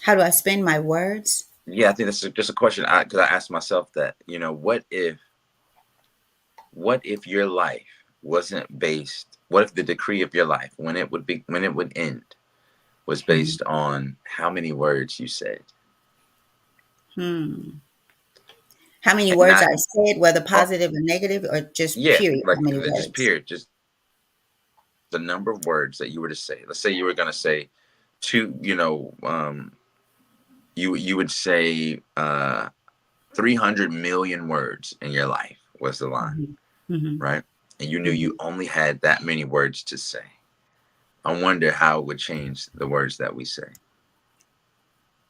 [SPEAKER 1] How do I spend my words?
[SPEAKER 2] Yeah, I think this is just a question because I asked myself that. What if your life wasn't based? What if the decree of your life, when it would end, was
[SPEAKER 1] Hmm.
[SPEAKER 2] based on how many words you said?
[SPEAKER 1] Hmm. How many
[SPEAKER 2] And
[SPEAKER 1] words
[SPEAKER 2] not,
[SPEAKER 1] I said, whether
[SPEAKER 2] oh,
[SPEAKER 1] positive or negative, or just
[SPEAKER 2] yeah,
[SPEAKER 1] period?
[SPEAKER 2] like
[SPEAKER 1] How many
[SPEAKER 2] just
[SPEAKER 1] words?
[SPEAKER 2] period, just the number of words that you were to say. Let's say you were going to say two, you would say 300 million words in your life was the line,
[SPEAKER 1] Hmm. Hmm.
[SPEAKER 2] right? And you knew you
[SPEAKER 1] Hmm.
[SPEAKER 2] only had that many words to say. I wonder how it would change the words that we say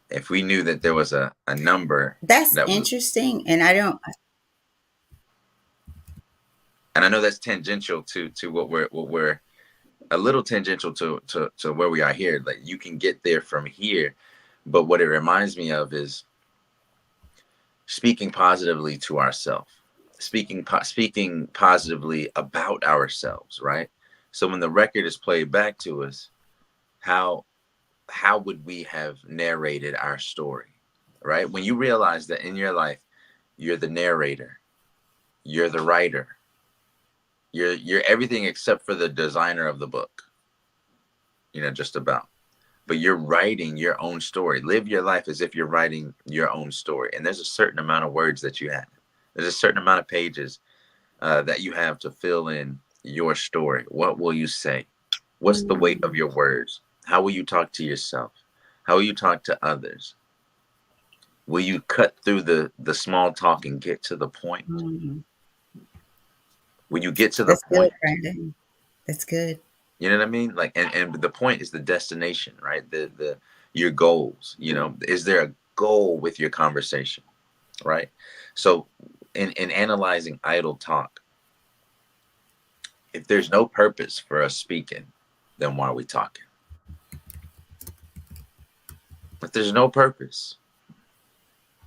[SPEAKER 2] if we knew that there was a number
[SPEAKER 1] That's
[SPEAKER 2] that was.
[SPEAKER 1] interesting, and I don't.
[SPEAKER 2] And I know that's tangential to what we're a little tangential to where we are here. Like you can get there from here, but what it reminds me of is speaking positively to ourselves, speaking positively about ourselves, right? So when the record is played back to us, how how would we have narrated our story, right? When you realize that in your life you're the narrator, you're the writer, you're everything except for the designer of the book, just about. But you're writing your own story. Live your life as if you're writing your own story. And there's a certain amount of words that you have. There's a certain amount of pages that you have to fill in your story. What will you say? What's the weight of
[SPEAKER 1] Mm,
[SPEAKER 2] your words? How will you talk to yourself? How will you talk to others? Will you cut through the small talk and get to the point?
[SPEAKER 1] mm.
[SPEAKER 2] Will you get to the
[SPEAKER 1] That's good,
[SPEAKER 2] point?
[SPEAKER 1] Brandon. That's good.
[SPEAKER 2] You know what I mean? Like, and the point is the destination, right? The your goals. Is there a goal with your conversation, right? So, in analyzing idle talk, if there's no purpose for us speaking, then why are we talking? If there's no purpose,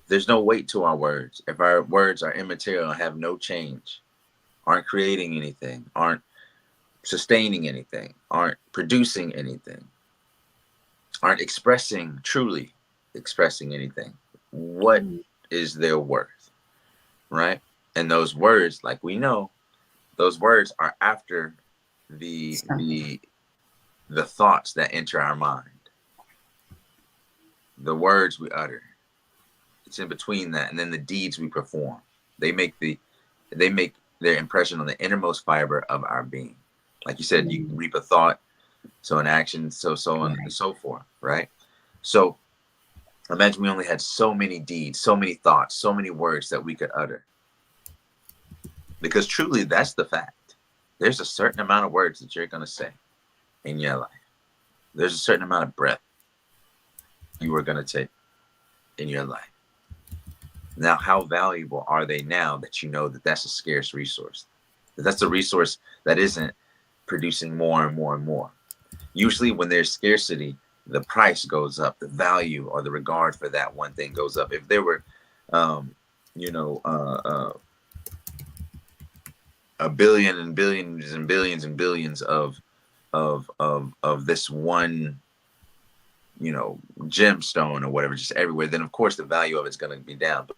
[SPEAKER 2] there's no weight to our words. If our words are immaterial and have no change, aren't creating anything, aren't sustaining anything, aren't producing anything, aren't expressing truly expressing anything, what
[SPEAKER 1] Mm.
[SPEAKER 2] is their worth, right? And those words, like we know, those words are after the
[SPEAKER 1] Something.
[SPEAKER 2] the the thoughts that enter our mind, the words we utter. It's in between that, and then the deeds we perform. They make they make their impression on the innermost fiber of our being. Like you said, you
[SPEAKER 1] Mm.
[SPEAKER 2] reap a thought, so an action, so on and
[SPEAKER 1] Right.
[SPEAKER 2] so forth, right? So imagine we only had so many deeds, so many thoughts, so many words that we could utter. Because truly, that's the fact. There's a certain amount of words that you're going to say in your life. There's a certain amount of breath you are going to take in your life. Now, how valuable are they now that you know that that's a scarce resource? That that's a resource that isn't producing more and more and more. Usually, when there's scarcity, the price goes up, the value or the regard for that one thing goes up. If there were, um, you know, a billion and billions and billions and billions of this one, gemstone or whatever, just everywhere, then of course the value of it's going to be down. But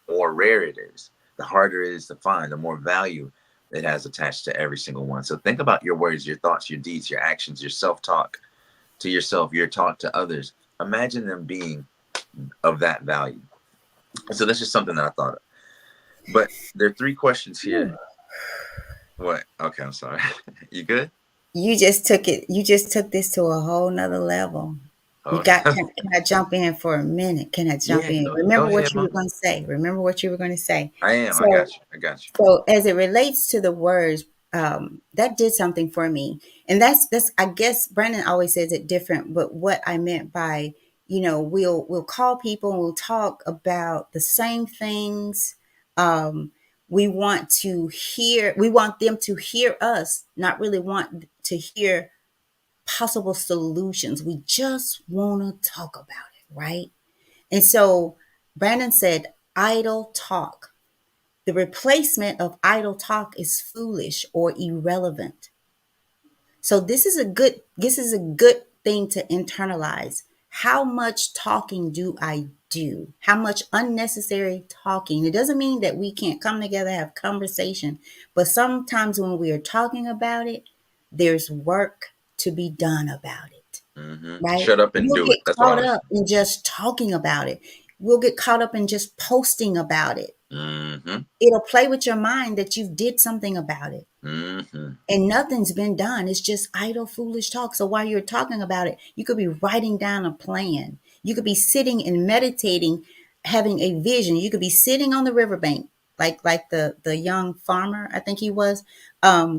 [SPEAKER 2] the more rare it is, the harder it is to find, the more value it has attached to every single one. So think about your words, your thoughts, your deeds, your actions, your self-talk to yourself, your talk to others. Imagine them being of that value. So that's just something that I thought of. But there are three questions here.
[SPEAKER 1] Whew.
[SPEAKER 2] What? Okay, I'm sorry. You good?
[SPEAKER 1] You just took this to a whole nother level. You
[SPEAKER 2] Oh,
[SPEAKER 1] got, can I jump in for a minute? Can I jump
[SPEAKER 2] yeah.
[SPEAKER 1] in?
[SPEAKER 2] Go
[SPEAKER 1] Remember what
[SPEAKER 2] ahead,
[SPEAKER 1] you were
[SPEAKER 2] mom.
[SPEAKER 1] going to say. Remember what you were going to say.
[SPEAKER 2] I am. I
[SPEAKER 1] So
[SPEAKER 2] got you. I got you.
[SPEAKER 1] So as it relates to the words, that did something for me. And that's I guess Brandon always says it different, but what I meant by, we'll call people and we'll talk about the same things. Um, we want them to hear us, not really want to hear possible solutions. We just want to talk about it, right? And so Brandon said idle talk. The replacement of idle talk is foolish or irrelevant. So this is a good thing to internalize. How much talking do I do? How much unnecessary talking? It doesn't mean that we can't come together, have conversation, but sometimes when we are talking about it, there's work to be done about it, right?
[SPEAKER 2] Shut up and
[SPEAKER 1] We'll
[SPEAKER 2] do it.
[SPEAKER 1] get
[SPEAKER 2] That's what I
[SPEAKER 1] caught
[SPEAKER 2] was.
[SPEAKER 1] up in just talking about it. We'll get caught up in just posting about it.
[SPEAKER 2] Mm-hmm.
[SPEAKER 1] It'll play with your mind that you did something about it
[SPEAKER 2] Mm-hmm.
[SPEAKER 1] and nothing's been done. It's just idle, foolish talk. So while you're talking about it, you could be writing down a plan. You could be sitting and meditating, having a vision. You could be sitting on the riverbank, like the young farmer, I think he was,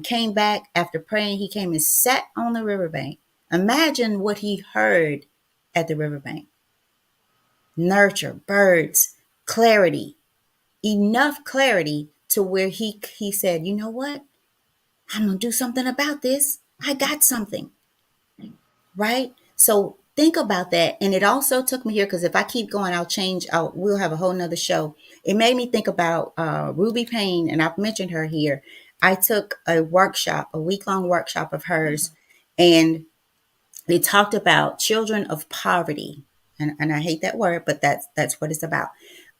[SPEAKER 1] came back after praying. He came and sat on the riverbank. Imagine what he heard at the riverbank: nurture, birds, clarity, enough clarity to where he said, you know what? I'm gonna do something about this. I got something, right? So think about that. And it also took me here because if I keep going, I'll change. We'll have a whole nother show. It made me think about Ruby Payne, and I've mentioned her here. I took a workshop, a week-long workshop of hers, and they talked about children of poverty. And I hate that word, but that's what it's about.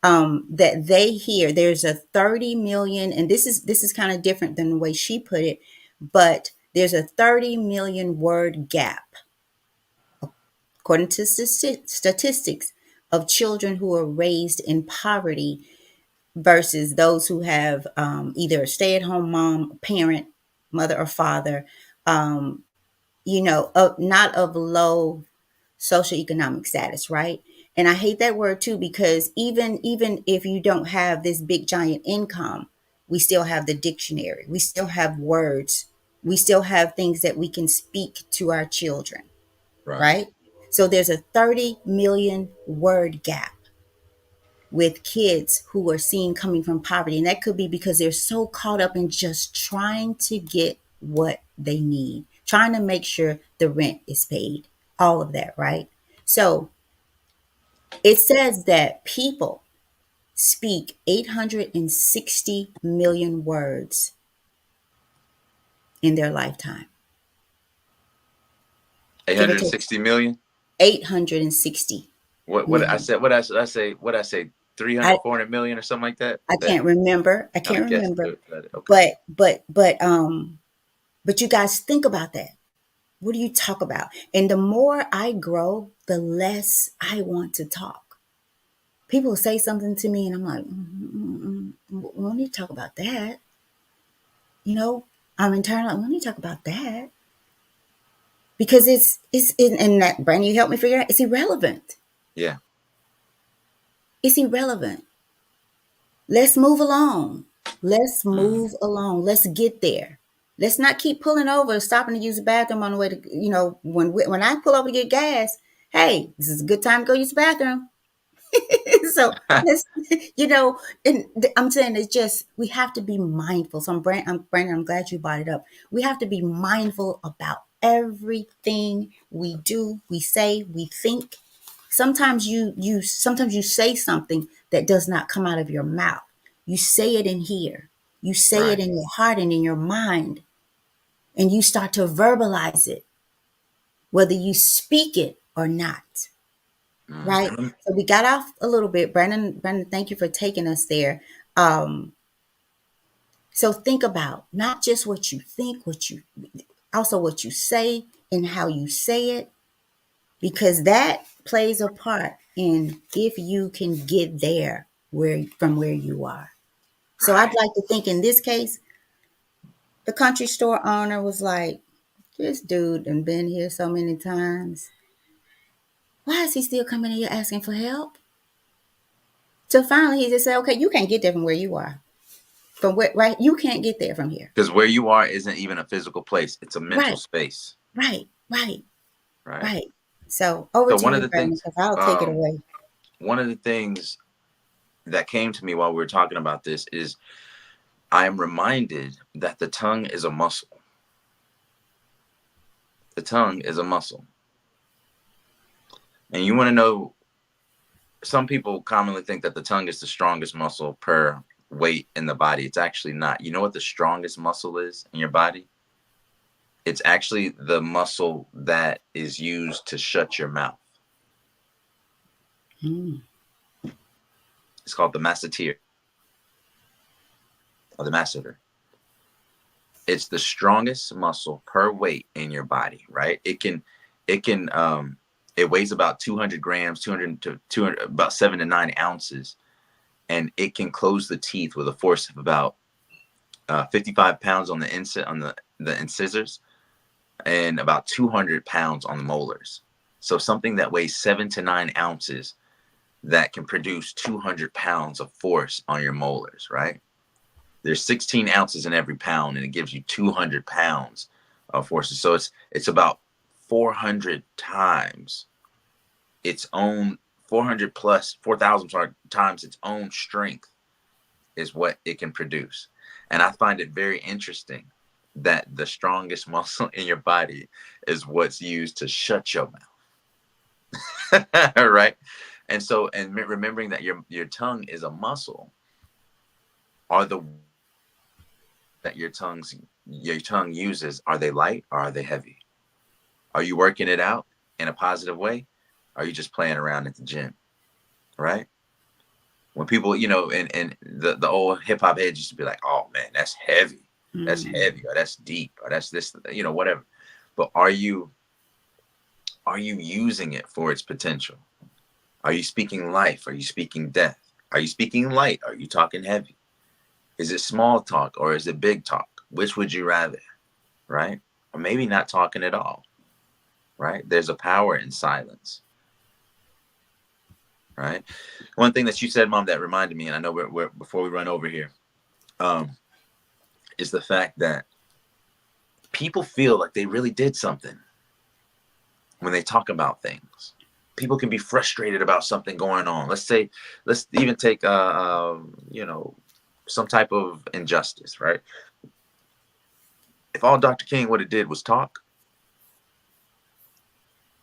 [SPEAKER 1] That they hear there's a 30 million, and this is kind of different than the way she put it, but there's a 30 million word gap according to statistics of children who are raised in poverty versus those who have either a stay-at-home mom, parent, mother or father, um, not of low socioeconomic status, right? And I hate that word too because even if you don't have this big giant income, we still have the dictionary. We still have words. We still have things that we can speak to our children,
[SPEAKER 2] Right.
[SPEAKER 1] right? So there's a 30 million word gap with kids who are seen coming from poverty. And that could be because they're so caught up in just trying to get what they need, trying to make sure the rent is paid, all of that, right? So it says that people speak 860 million words in their lifetime, give or take
[SPEAKER 2] 860 million.
[SPEAKER 1] 860
[SPEAKER 2] What I
[SPEAKER 1] million.
[SPEAKER 2] said? What I say? 300,
[SPEAKER 1] I,
[SPEAKER 2] 400 million or something like that.
[SPEAKER 1] I
[SPEAKER 2] That
[SPEAKER 1] can't remember. I
[SPEAKER 2] kind
[SPEAKER 1] can't
[SPEAKER 2] of guess.
[SPEAKER 1] remember.
[SPEAKER 2] Okay.
[SPEAKER 1] But you guys think about that. What do you talk about? And the more I grow, the less I want to talk. People say something to me, and I'm like, we don't need to talk about that. You know, I'm internally, we don't need to talk about that because and that Brandon, you help me figure out it's irrelevant.
[SPEAKER 2] Yeah.
[SPEAKER 1] It's irrelevant. Let's move along. Let's
[SPEAKER 2] Mm.
[SPEAKER 1] move along. Let's get there. Let's not keep pulling over, stopping to use the bathroom on the way to, when I pull over to get gas, hey, this is a good time to go use the bathroom. So let's, and I'm saying it's just, we have to be mindful. So Brandon, I'm glad you brought it up. We have to be mindful about everything we do, we say, we think. Sometimes you say something that does not come out of your mouth. You say it in here. You say it
[SPEAKER 2] Right.
[SPEAKER 1] in your heart and in your mind, and you start to verbalize it, whether you speak it or not. Right?
[SPEAKER 2] Mm-hmm.
[SPEAKER 1] So we got off a little bit. Brandon, thank you for taking us there. Um, so think about not just what you think, also what you say and how you say it, because that plays a part in if you can get there where you are. So I'd
[SPEAKER 2] Right.
[SPEAKER 1] like to think in this case, the country store owner was like, this dude done been here so many times. Why is he still coming here asking for help? So finally he just said, okay, you can't get there from where you are. From where, right? You can't get there from here.
[SPEAKER 2] Because where you are isn't even a physical place; it's a mental
[SPEAKER 1] Right,
[SPEAKER 2] space.
[SPEAKER 1] right, right,
[SPEAKER 2] Right.
[SPEAKER 1] right. So over
[SPEAKER 2] So
[SPEAKER 1] to you, Brandon, because I'll take it away.
[SPEAKER 2] one of the things that came to me while we were talking about this is I am reminded that the tongue is a muscle. The tongue is a muscle, and you want to know. Some people commonly think that the tongue is the strongest muscle per weight in the body. It's actually not. You know what the strongest muscle is in your body? It's actually the muscle that is used to shut your mouth.
[SPEAKER 1] Mm.
[SPEAKER 2] It's called the masseter or the masseter. It's the strongest muscle per weight in your body, right? It can it weighs about 200 grams, 200 to 200, about 7 to 9 ounces, and it can close the teeth with a force of about 55 pounds on the incisors, and about 200 pounds on the molars. So something that weighs 7 to 9 ounces that can produce 200 pounds of force on your molars, right? There's 16 ounces in every pound, and it gives you 200 pounds of forces. So it's about 400 times its own, 400 plus 4,000 times its own strength is what it can produce. And I find it very interesting that the strongest muscle in your body is what's used to shut your mouth. Right? And so, and remembering that your tongue is a muscle, are the that your tongue uses, are they light or are they heavy? Are you working it out in a positive way? Or are you just playing around at the gym? Right? When people, and the old hip hop heads used to be like, oh man, that's heavy. That's
[SPEAKER 1] Mm.
[SPEAKER 2] heavy, or that's deep, or that's this, whatever. But are you using it for its potential? Are you speaking life? Are you speaking death? Are you speaking light? Are you talking heavy? Is it small talk or is it big talk? Which would you rather? Right? Or maybe not talking at all. Right? There's a power in silence. Right? One thing that you said, Mom, that reminded me, and I know we're before we run over here, um, is the fact that people feel like they really did something when they talk about things. People can be frustrated about something going on. Let's even take some type of injustice, right? If all Dr. King would have did was talk,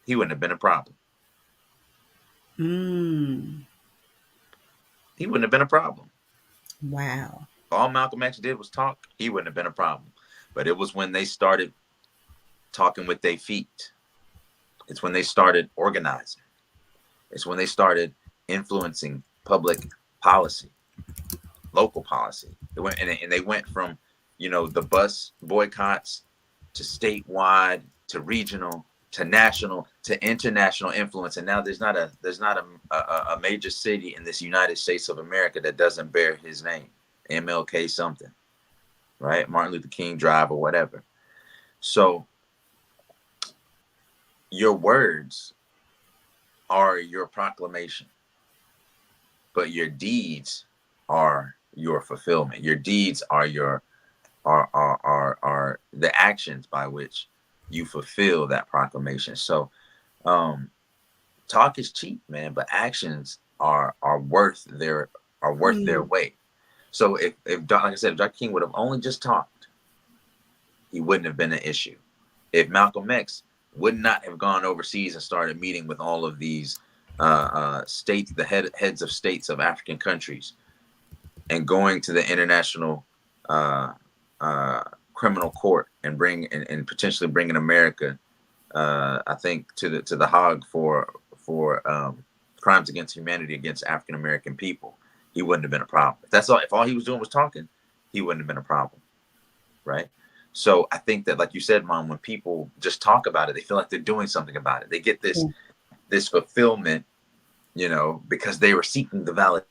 [SPEAKER 2] he wouldn't have been a problem.
[SPEAKER 1] Mm.
[SPEAKER 2] He wouldn't have been a problem.
[SPEAKER 1] Wow.
[SPEAKER 2] If all Malcolm X did was talk, he wouldn't have been a problem. But it was when they started talking with their feet. It's when they started organizing. It's when they started influencing public policy, local policy. They went from, the bus boycotts to statewide to regional to national to international influence. And now there's not a major city in this United States of America that doesn't bear his name, MLK something, right? Martin Luther King Drive or whatever. So your words are your proclamation, but your deeds are your fulfillment. Your deeds are are the actions by which you fulfill that proclamation. So um talk is cheap, man, but actions are worth their
[SPEAKER 1] Mm.
[SPEAKER 2] weight. So like I said, if Dr. King would have only just talked, he wouldn't have been an issue. If Malcolm X would not have gone overseas and started meeting with all of these states, the heads of states of African countries, and going to the international uh, uh, criminal court and and potentially bringing America, I think, to the Hague for crimes against humanity against African American people, he wouldn't have been a problem. If all he was doing was talking, he wouldn't have been a problem, right? So I think that, like you said, Mom, when people just talk about it, they feel like they're doing something about it. They get
[SPEAKER 1] Yeah.
[SPEAKER 2] this fulfillment, because they were seeking the valid.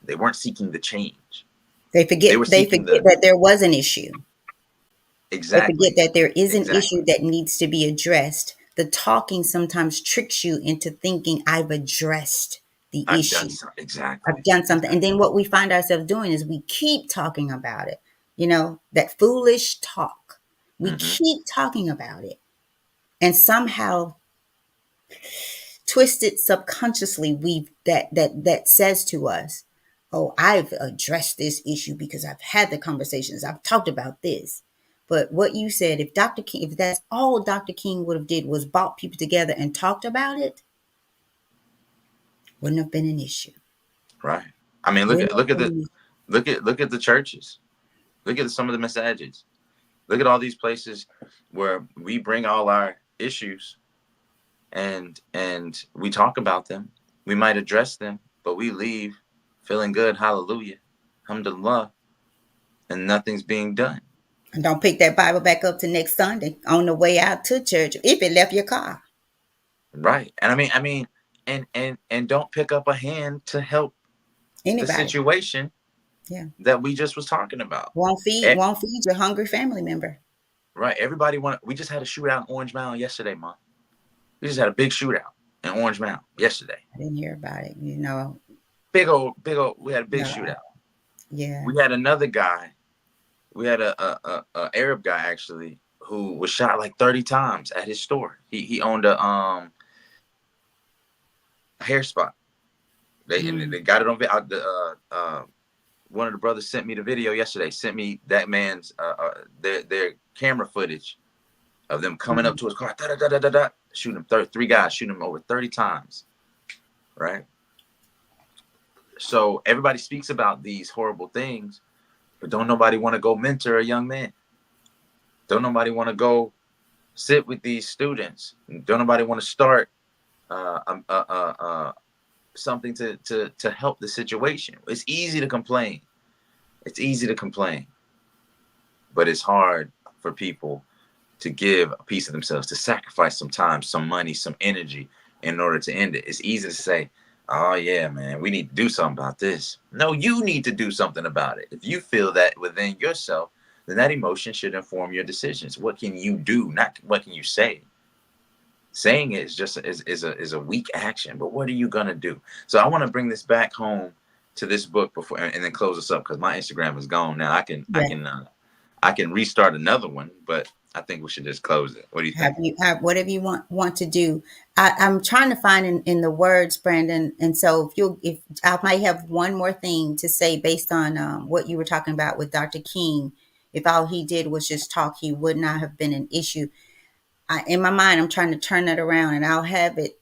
[SPEAKER 2] They weren't seeking the change.
[SPEAKER 1] They
[SPEAKER 2] They
[SPEAKER 1] forget
[SPEAKER 2] were
[SPEAKER 1] they
[SPEAKER 2] seeking
[SPEAKER 1] forget
[SPEAKER 2] the
[SPEAKER 1] that there was an issue. They forget
[SPEAKER 2] exactly,
[SPEAKER 1] that there is an issue
[SPEAKER 2] exactly.
[SPEAKER 1] that needs to be addressed. The talking sometimes tricks you into thinking I've addressed the
[SPEAKER 2] I've done
[SPEAKER 1] issue.
[SPEAKER 2] so exactly,
[SPEAKER 1] I've done something. And
[SPEAKER 2] exactly.
[SPEAKER 1] then what we find ourselves doing is we keep talking about it. That foolish talk. We
[SPEAKER 2] Hmm.
[SPEAKER 1] keep talking about it. And somehow twisted subconsciously that says to us, oh, I've addressed this issue because I've had the conversations, I've talked about this. But what you said, if that's all Dr. King would have did was brought people together and talked about it, wouldn't have been an issue.
[SPEAKER 2] Right. I mean, look
[SPEAKER 1] Wouldn't
[SPEAKER 2] at
[SPEAKER 1] have
[SPEAKER 2] look at
[SPEAKER 1] been
[SPEAKER 2] the
[SPEAKER 1] an issue.
[SPEAKER 2] look at the churches. Look at some of the messages. Look at all these places where we bring all our issues, and we talk about them. We might address them, but we leave feeling good. Hallelujah, alhamdulillah, and nothing's being done.
[SPEAKER 1] And don't pick that Bible back up to next Sunday on the way out to church if it left your car.
[SPEAKER 2] Right. And I mean, and don't pick up a hand to help the
[SPEAKER 1] Anybody.
[SPEAKER 2] situation
[SPEAKER 1] Yeah.
[SPEAKER 2] that we just was talking about. Eh,
[SPEAKER 1] Won't feed your hungry family member.
[SPEAKER 2] right. Everybody want. We just had a shootout in Orange Mound yesterday, Mom. We just had a big shootout in Orange Mound yesterday.
[SPEAKER 1] I didn't hear about it. You know,
[SPEAKER 2] Big old, big old. We had a big
[SPEAKER 1] no.
[SPEAKER 2] shootout.
[SPEAKER 1] Yeah.
[SPEAKER 2] We had another guy. We had a Arab guy actually who was shot like 30 times at his store. He owned a hair spot.
[SPEAKER 1] Mm.
[SPEAKER 2] They got it on one of the brothers sent me the video yesterday. Sent me that man's their camera footage of them coming up
[SPEAKER 1] Mm.
[SPEAKER 2] to his car, da, da, da, da, da, da, shooting him. Three guys shooting him over 30 times. Right. So everybody speaks about these horrible things, but don't nobody want to go mentor a young man. Don't nobody want to go sit with these students. Don't nobody want to start uh, um, uh, uh, uh, something to help the situation. It's easy to complain. It's easy to complain, but it's hard for people to give a piece of themselves, to sacrifice some time, some money, some energy in order to end it. It's easy to say, oh yeah, man, we need to do something about this. No, you need to do something about it. If you feel that within yourself, then that emotion should inform your decisions. What can you do? Not what can you say. Saying it is just is a weak action, but what are you gonna do? So I want to bring this back home to this book before and then close this up because my Instagram is gone now.
[SPEAKER 1] Yeah.
[SPEAKER 2] I can restart another one, but I think we should just close it. What do you think?
[SPEAKER 1] Have whatever you want to do. I'm trying to find in the words, Brandon. And so if I might have one more thing to say based on what you were talking about with Dr. King. If all he did was just talk, he would not have been an issue. In my mind, I'm trying to turn that around, and I'll have it.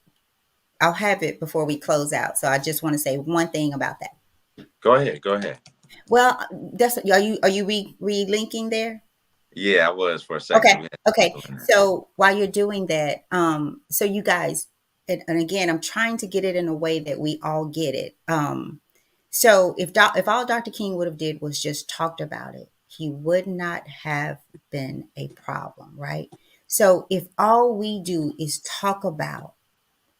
[SPEAKER 1] I'll have it before we close out. So I just want to say one thing about that.
[SPEAKER 2] Go ahead. Go ahead.
[SPEAKER 1] Well, that's are you relinking there?
[SPEAKER 2] Yeah, I was for a second because
[SPEAKER 1] Okay.
[SPEAKER 2] we had
[SPEAKER 1] Okay.
[SPEAKER 2] people in there.
[SPEAKER 1] So while you're doing that, so you guys, and again, I'm trying to get it in a way that we all get it. So if all Dr. King would have did was just talked about it, he would not have been a problem, right? So if all we do is talk about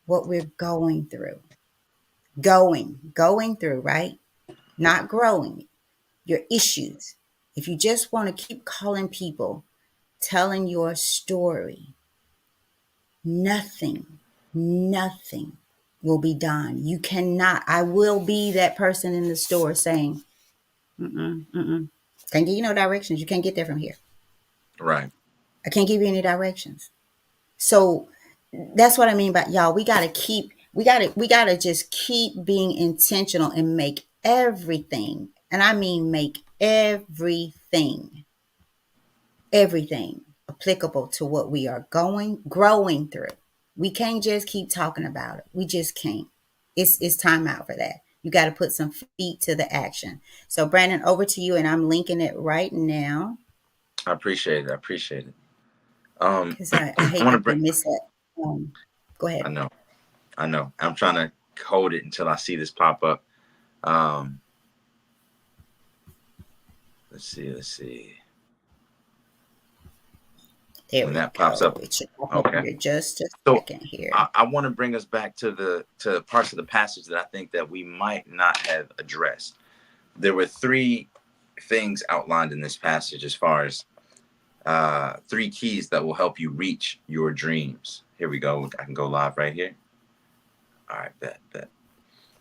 [SPEAKER 1] what we're going through, right? Not growing, your issues. If you just want to keep calling people, telling your story, nothing, nothing will be done. You cannot. I will be that person in the store saying, mm-mm, mm-mm. Can't give you no directions. You can't get there from here.
[SPEAKER 2] Right.
[SPEAKER 1] I can't give you any directions. So that's what I mean by y'all. We gotta just keep being intentional and make everything, and I mean make everything applicable to what we are growing through. We can't just keep talking about it. We just can't. It's time out for that. You got to put some feet to the action. So Brandon, over to you, and I'm linking it right now
[SPEAKER 2] I appreciate it. I appreciate it.
[SPEAKER 1] because I
[SPEAKER 2] I
[SPEAKER 1] hate
[SPEAKER 2] want to
[SPEAKER 1] that
[SPEAKER 2] bring.
[SPEAKER 1] we miss that. Go
[SPEAKER 2] I
[SPEAKER 1] ahead.
[SPEAKER 2] know. I know. I'm trying to hold it until I see this pop up. Um, let's see. Let's see.
[SPEAKER 1] There
[SPEAKER 2] When
[SPEAKER 1] we
[SPEAKER 2] that pops
[SPEAKER 1] go.
[SPEAKER 2] up.
[SPEAKER 1] It should pop up
[SPEAKER 2] Okay.
[SPEAKER 1] here just a
[SPEAKER 2] So
[SPEAKER 1] second here.
[SPEAKER 2] I want to bring us back to the parts of the passage that I think that we might not have addressed. There were three things outlined in this passage as far as three keys that will help you reach your dreams. Here we go. I can go live right here. All right, bet. That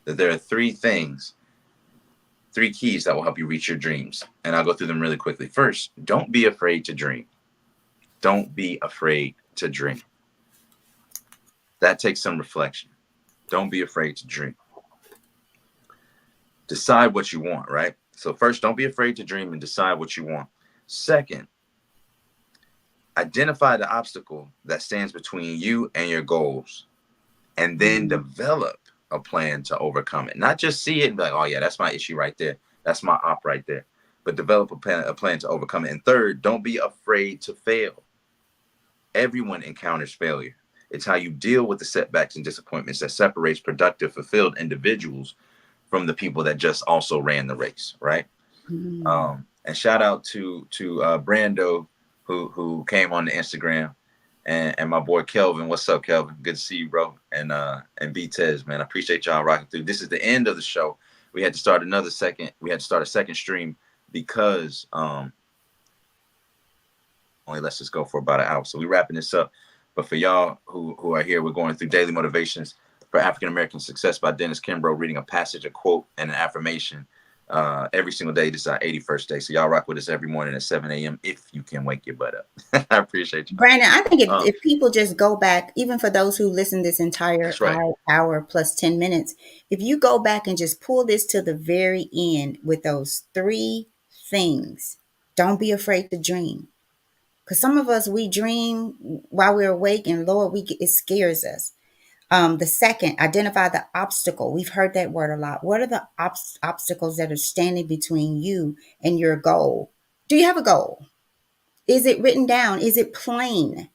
[SPEAKER 2] there are three keys that will help you reach your dreams. And I'll go through them really quickly. First, don't be afraid to dream. Don't be afraid to dream. That takes some reflection. Don't be afraid to dream. Decide what you want, right? So first, don't be afraid to dream and decide what you want. Second, identify the obstacle that stands between you and your goals, and then
[SPEAKER 1] Mm,
[SPEAKER 2] develop a plan to overcome it. Not just see it and be like, oh yeah, that's my issue right there. That's my op right there. But develop a plan to overcome it. And third, don't be afraid to fail. Everyone encounters failure. It's how you deal with the setbacks and disappointments that separates productive, fulfilled individuals from the people that just also ran the race, right?
[SPEAKER 1] Mm.
[SPEAKER 2] And shout out to Brando who came on the Instagram, and my boy Kelvin. What's up, Kelvin? Good to see you, bro. And B Tez, man. I appreciate y'all rocking through. This is the end of the show. We had to start another second. We had to start a second stream because only lets us go for about an hour. So we're wrapping this up. But for y'all who are here, we're going through Daily Motivations for African American Success by Dennis Kimbro, reading a passage, a quote, and an affirmation every single day. This is our 81st day. So y'all rock with us every morning at 7 a.m. if you can wake your butt up. I appreciate y'all.
[SPEAKER 1] Brandon, I think
[SPEAKER 2] Um,
[SPEAKER 1] if people just go back, even for those who listen this entire
[SPEAKER 2] that's right.
[SPEAKER 1] hour plus 10 minutes, if you go back and just pull this to the very end with those three things, don't be afraid to dream. Because some of us, we dream while we're awake, and Lord, it scares us. The second, identify the obstacle. We've heard that word a lot. What are the obstacles that are standing between you and your goal? Do you have a goal? Is it written down? Is it plain?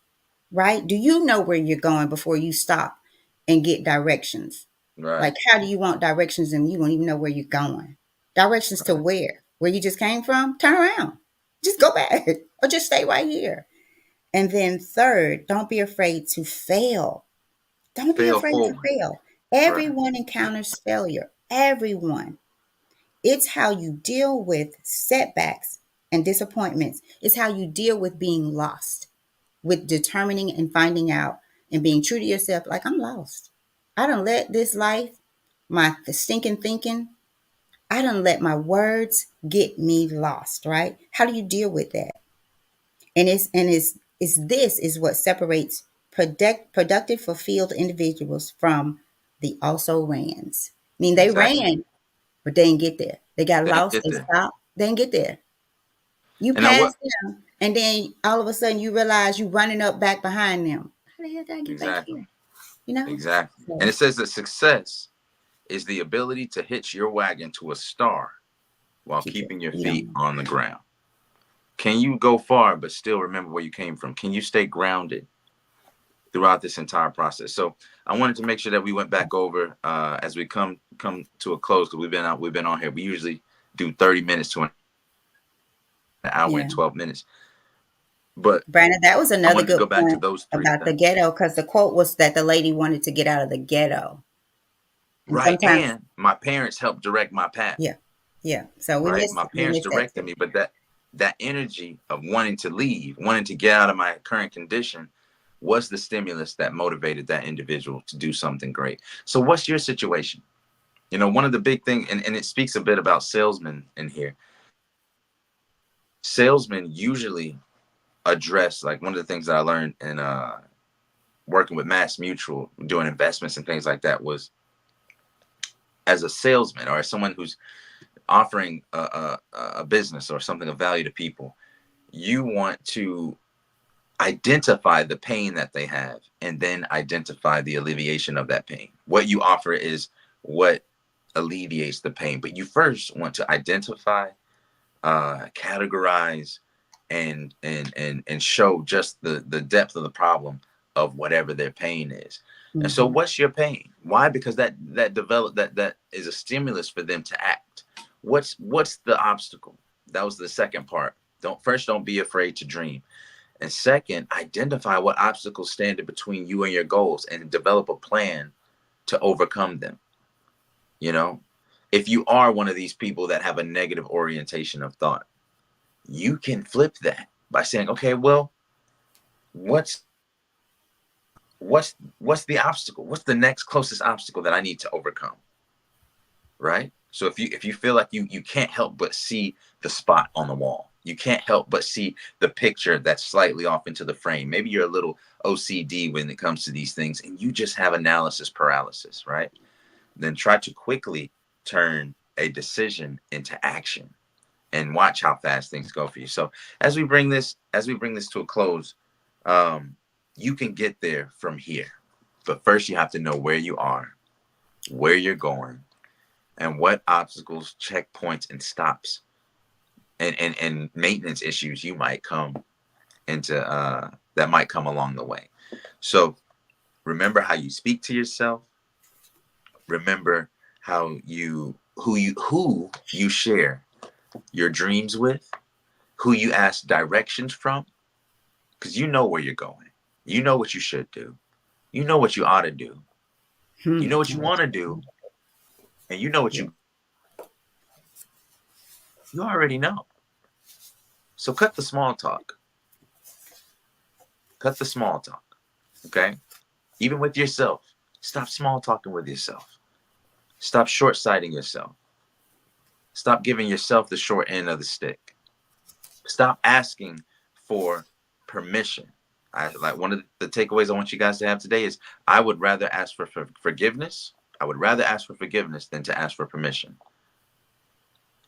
[SPEAKER 1] Right? Do you know where you're going before you stop and get directions?
[SPEAKER 2] Right.
[SPEAKER 1] Like, how do you want directions and you won't even know where you're going? Directions to
[SPEAKER 2] Right.
[SPEAKER 1] where? Where you just came from? Turn around. Just go back or just stay right here. And then third, don't be afraid to fail. Don't be
[SPEAKER 2] Fail
[SPEAKER 1] afraid to
[SPEAKER 2] forward.
[SPEAKER 1] fail.
[SPEAKER 2] Right.
[SPEAKER 1] Everyone encounters failure. Everyone. It's how you deal with setbacks and disappointments. It's how you deal with being lost, with determining and finding out and being true to yourself. Like, I'm lost. I don't let this life, my stinking thinking, I don't let my words get me lost, right? How do you deal with that? And this is what separates productive, fulfilled individuals from the also rans. I mean, they
[SPEAKER 2] Exactly.
[SPEAKER 1] ran, but they didn't get there. They got
[SPEAKER 2] They ain't
[SPEAKER 1] lost.
[SPEAKER 2] get
[SPEAKER 1] They
[SPEAKER 2] there.
[SPEAKER 1] stopped. They didn't get there. You
[SPEAKER 2] And now what?
[SPEAKER 1] passed them, and then all of a sudden you realize you running up back behind them. How the hell did I get back
[SPEAKER 2] Exactly.
[SPEAKER 1] here? You know?
[SPEAKER 2] Exactly. And
[SPEAKER 1] So
[SPEAKER 2] it says that success is the ability to hitch your wagon to a star while
[SPEAKER 1] keep your
[SPEAKER 2] keeping your
[SPEAKER 1] feet
[SPEAKER 2] feet
[SPEAKER 1] on.
[SPEAKER 2] on the ground. Can you go far but still remember where you came from? Can you stay grounded throughout this entire process? So I wanted to make sure that we went back over as we come to a close, because we've been on here. We usually do 30 minutes to an hour and
[SPEAKER 1] Yeah.
[SPEAKER 2] 12 minutes. But
[SPEAKER 1] Brandon, that was
[SPEAKER 2] I
[SPEAKER 1] another
[SPEAKER 2] wanted to
[SPEAKER 1] good
[SPEAKER 2] go back to
[SPEAKER 1] point
[SPEAKER 2] those three
[SPEAKER 1] about the
[SPEAKER 2] things.
[SPEAKER 1] ghetto because the quote was that the lady wanted to get out of the ghetto. And
[SPEAKER 2] Right.
[SPEAKER 1] sometimes,
[SPEAKER 2] And my parents helped direct my path.
[SPEAKER 1] yeah, yeah. So
[SPEAKER 2] Right. My
[SPEAKER 1] we
[SPEAKER 2] parents
[SPEAKER 1] missed that
[SPEAKER 2] directed
[SPEAKER 1] too.
[SPEAKER 2] me, but that energy of wanting to leave, wanting to get out of my current condition was the stimulus that motivated that individual to do something great. So what's your situation? You know, one of the big things, and it speaks a bit about salesmen in here. Salesmen usually address, like, one of the things that I learned in working with Mass Mutual, doing investments and things like that, was as a salesman or as someone who's offering a business or something of value to people, you want to identify the pain that they have and then identify the alleviation of that pain. What you offer is what alleviates the pain, but you first want to identify, categorize, and show just the depth of the problem of whatever their pain is. And so
[SPEAKER 1] Hmm.
[SPEAKER 2] what's your pain? Why? Because that is a stimulus for them to act. What's the obstacle? That was the second part. Don't be afraid to dream. And second, identify what obstacles stand in between you and your goals and develop a plan to overcome them. You know, if you are one of these people that have a negative orientation of thought, you can flip that by saying, okay, well, what's what's the obstacle? What's the next closest obstacle that I need to overcome? Right? So if you feel like you can't help but see the spot on the wall, you can't help but see the picture that's slightly off into the frame. Maybe you're a little OCD when it comes to these things and you just have analysis paralysis, right? Then try to quickly turn a decision into action and watch how fast things go for you. So as we bring this to a close, um, you can get there from here, but first you have to know where you are, where you're going, and what obstacles, checkpoints, and stops and maintenance issues you might come into that might come along the way. So Remember how you speak to yourself. Remember who you share your dreams with, who you ask directions from, because you know where you're going. You know what you should do. You know what you ought to do. You know what you want to do, and you know what
[SPEAKER 1] Yeah.
[SPEAKER 2] you already know. So cut the small talk. Cut the small talk. Okay? Even with yourself. Stop small talking with yourself. Stop short sighting yourself. Stop giving yourself the short end of the stick. Stop asking for permission. I like one of the takeaways I want you guys to have today is I would rather ask for forgiveness. I would rather ask for forgiveness than to ask for permission.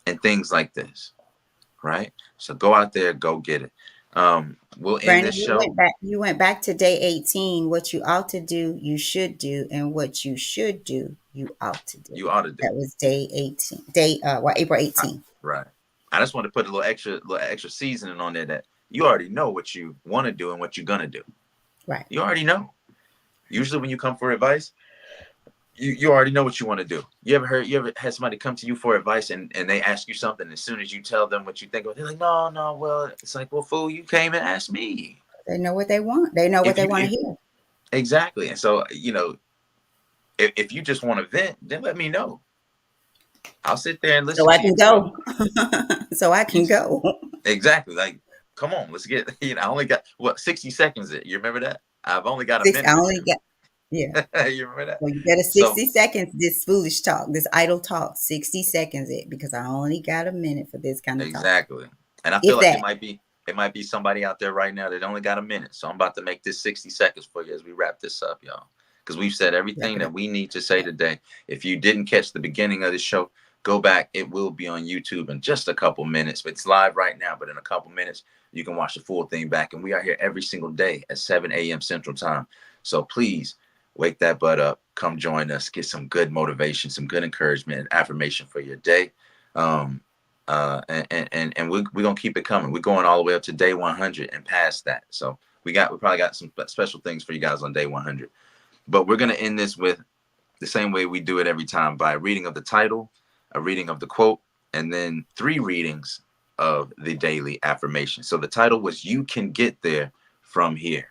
[SPEAKER 2] And things like this, right? So go out there, go get it. We'll end
[SPEAKER 1] Brandon,
[SPEAKER 2] this show.
[SPEAKER 1] you went back to day 18. What you ought to do, you should do, and what you should do, you ought to do.
[SPEAKER 2] You ought to do.
[SPEAKER 1] That was day 18. April 18th.
[SPEAKER 2] Right. I just want to put a little extra seasoning on there that you already know what you want to do and what you're gonna do.
[SPEAKER 1] Right.
[SPEAKER 2] You already know. Usually when you come for advice, you already know what you want to do. You ever had somebody come to you for advice and they ask you something, as soon as you tell them what you think of, they're like, no, no, well, it's like, well, fool, you came and asked me.
[SPEAKER 1] They know what they want. They know what
[SPEAKER 2] If
[SPEAKER 1] they
[SPEAKER 2] you
[SPEAKER 1] want to
[SPEAKER 2] if
[SPEAKER 1] hear.
[SPEAKER 2] exactly. And so, if you just want to vent, then let me know. I'll sit there and
[SPEAKER 1] So
[SPEAKER 2] listen
[SPEAKER 1] I
[SPEAKER 2] to you
[SPEAKER 1] can
[SPEAKER 2] talk.
[SPEAKER 1] go. So I can go.
[SPEAKER 2] Exactly. Like, come on, let's get, I only got, what, 60 seconds. You remember that? I've only got a
[SPEAKER 1] I
[SPEAKER 2] minute with
[SPEAKER 1] only
[SPEAKER 2] you.
[SPEAKER 1] got, yeah.
[SPEAKER 2] You remember that?
[SPEAKER 1] So you better
[SPEAKER 2] So,
[SPEAKER 1] 60 seconds, this foolish talk, this idle talk, 60 seconds it, because I only got a minute for this kind of talk.
[SPEAKER 2] exactly. And I feel
[SPEAKER 1] If
[SPEAKER 2] like
[SPEAKER 1] that.
[SPEAKER 2] it might be somebody out there right now that only got a minute. So I'm about to make this 60 seconds for you as we wrap this up, y'all. Because we've said
[SPEAKER 1] Wrap
[SPEAKER 2] everything
[SPEAKER 1] it
[SPEAKER 2] that
[SPEAKER 1] up.
[SPEAKER 2] we need to say
[SPEAKER 1] Yeah.
[SPEAKER 2] today. If you didn't catch the beginning of the show, go back. It will be on YouTube in just a couple minutes. It's live right now, but in a couple minutes, you can watch the full thing back. And we are here every single day at 7 a.m. Central Time. So please wake that butt up. Come join us. Get some good motivation, some good encouragement and affirmation for your day. Um, and we're gonna keep it coming. We're going all the way up to day 100 and past that. So we probably got some special things for you guys on day 100. But we're gonna end this with the same way we do it every time, by a reading of the title, a reading of the quote, and then 3 readings of the daily affirmation. So the title was "You Can Get There From Here,"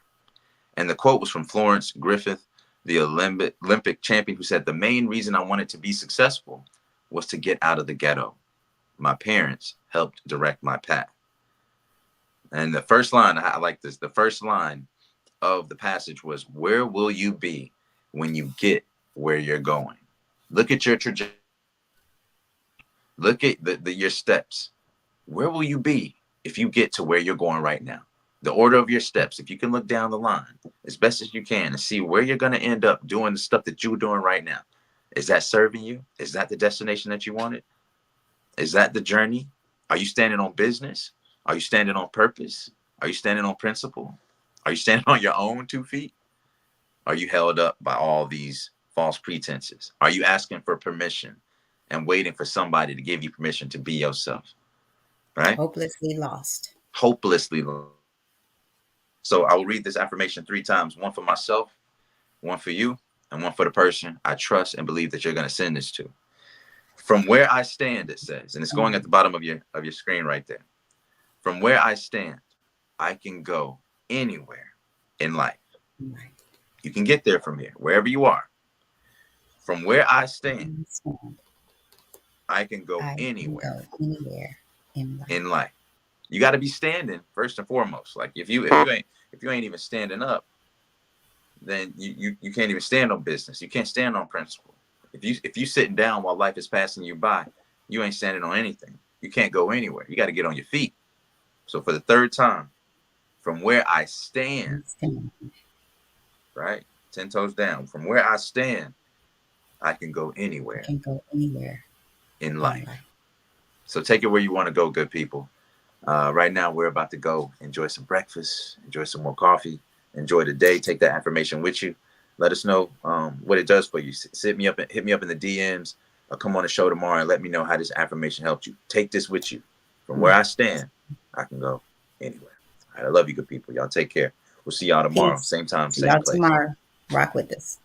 [SPEAKER 2] and the quote was from Florence Griffith, the Olympic champion, who said, "The main reason I wanted to be successful was to get out of the ghetto. My parents helped direct my path." And the first line, I like this, the first line of the passage was, "Where will you be when you get where you're going?" Look at your trajectory. Look at your steps. Where will you be if you get to where you're going right now? The order of your steps, if you can look down the line as best as you can and see where you're going to end up doing the stuff that you're doing right now. Is that serving you? Is that the destination that you wanted? Is that the journey? Are you standing on business? Are you standing on purpose? Are you standing on principle? Are you standing on your own 2 feet? Are you held up by all these false pretenses? Are you asking for permission and waiting for somebody to give you permission to be yourself? Right?
[SPEAKER 1] Hopelessly lost.
[SPEAKER 2] Hopelessly. So I will read this affirmation 3 times, one for myself, one for you, and one for the person I trust and believe that you're going to send this to. From where I stand, it says, and it's going at the bottom of your screen right there. From where I stand, I can go anywhere in life.
[SPEAKER 1] Right.
[SPEAKER 2] You can get there from here, wherever you are. From where I stand, I can go
[SPEAKER 1] I can
[SPEAKER 2] anywhere
[SPEAKER 1] go anywhere in life.
[SPEAKER 2] in life. You got to be standing first and foremost. Like if you ain't even standing up, then you can't even stand on business. You can't stand on principle. If you sitting down while life is passing you by, you ain't standing on anything. You can't go anywhere. You got to get on your feet. So for the third time, from where I stand, right, 10 toes down. From where I stand, I can go
[SPEAKER 1] I
[SPEAKER 2] anywhere
[SPEAKER 1] can go anywhere
[SPEAKER 2] in
[SPEAKER 1] in
[SPEAKER 2] life.
[SPEAKER 1] life.
[SPEAKER 2] So take it where you want to go, good people. Right now, we're about to go enjoy some breakfast, enjoy some more coffee, enjoy the day. Take that affirmation with you. Let us know what it does for you. Hit me up in the DMs. Or come on the show tomorrow and let me know how this affirmation helped you. Take this with you. From where I
[SPEAKER 1] Yes.
[SPEAKER 2] stand, I can go anywhere. All right, I love you, good people. Y'all take care. We'll see y'all tomorrow.
[SPEAKER 1] Peace.
[SPEAKER 2] Same time,
[SPEAKER 1] See
[SPEAKER 2] same
[SPEAKER 1] y'all
[SPEAKER 2] place.
[SPEAKER 1] tomorrow. Rock with us.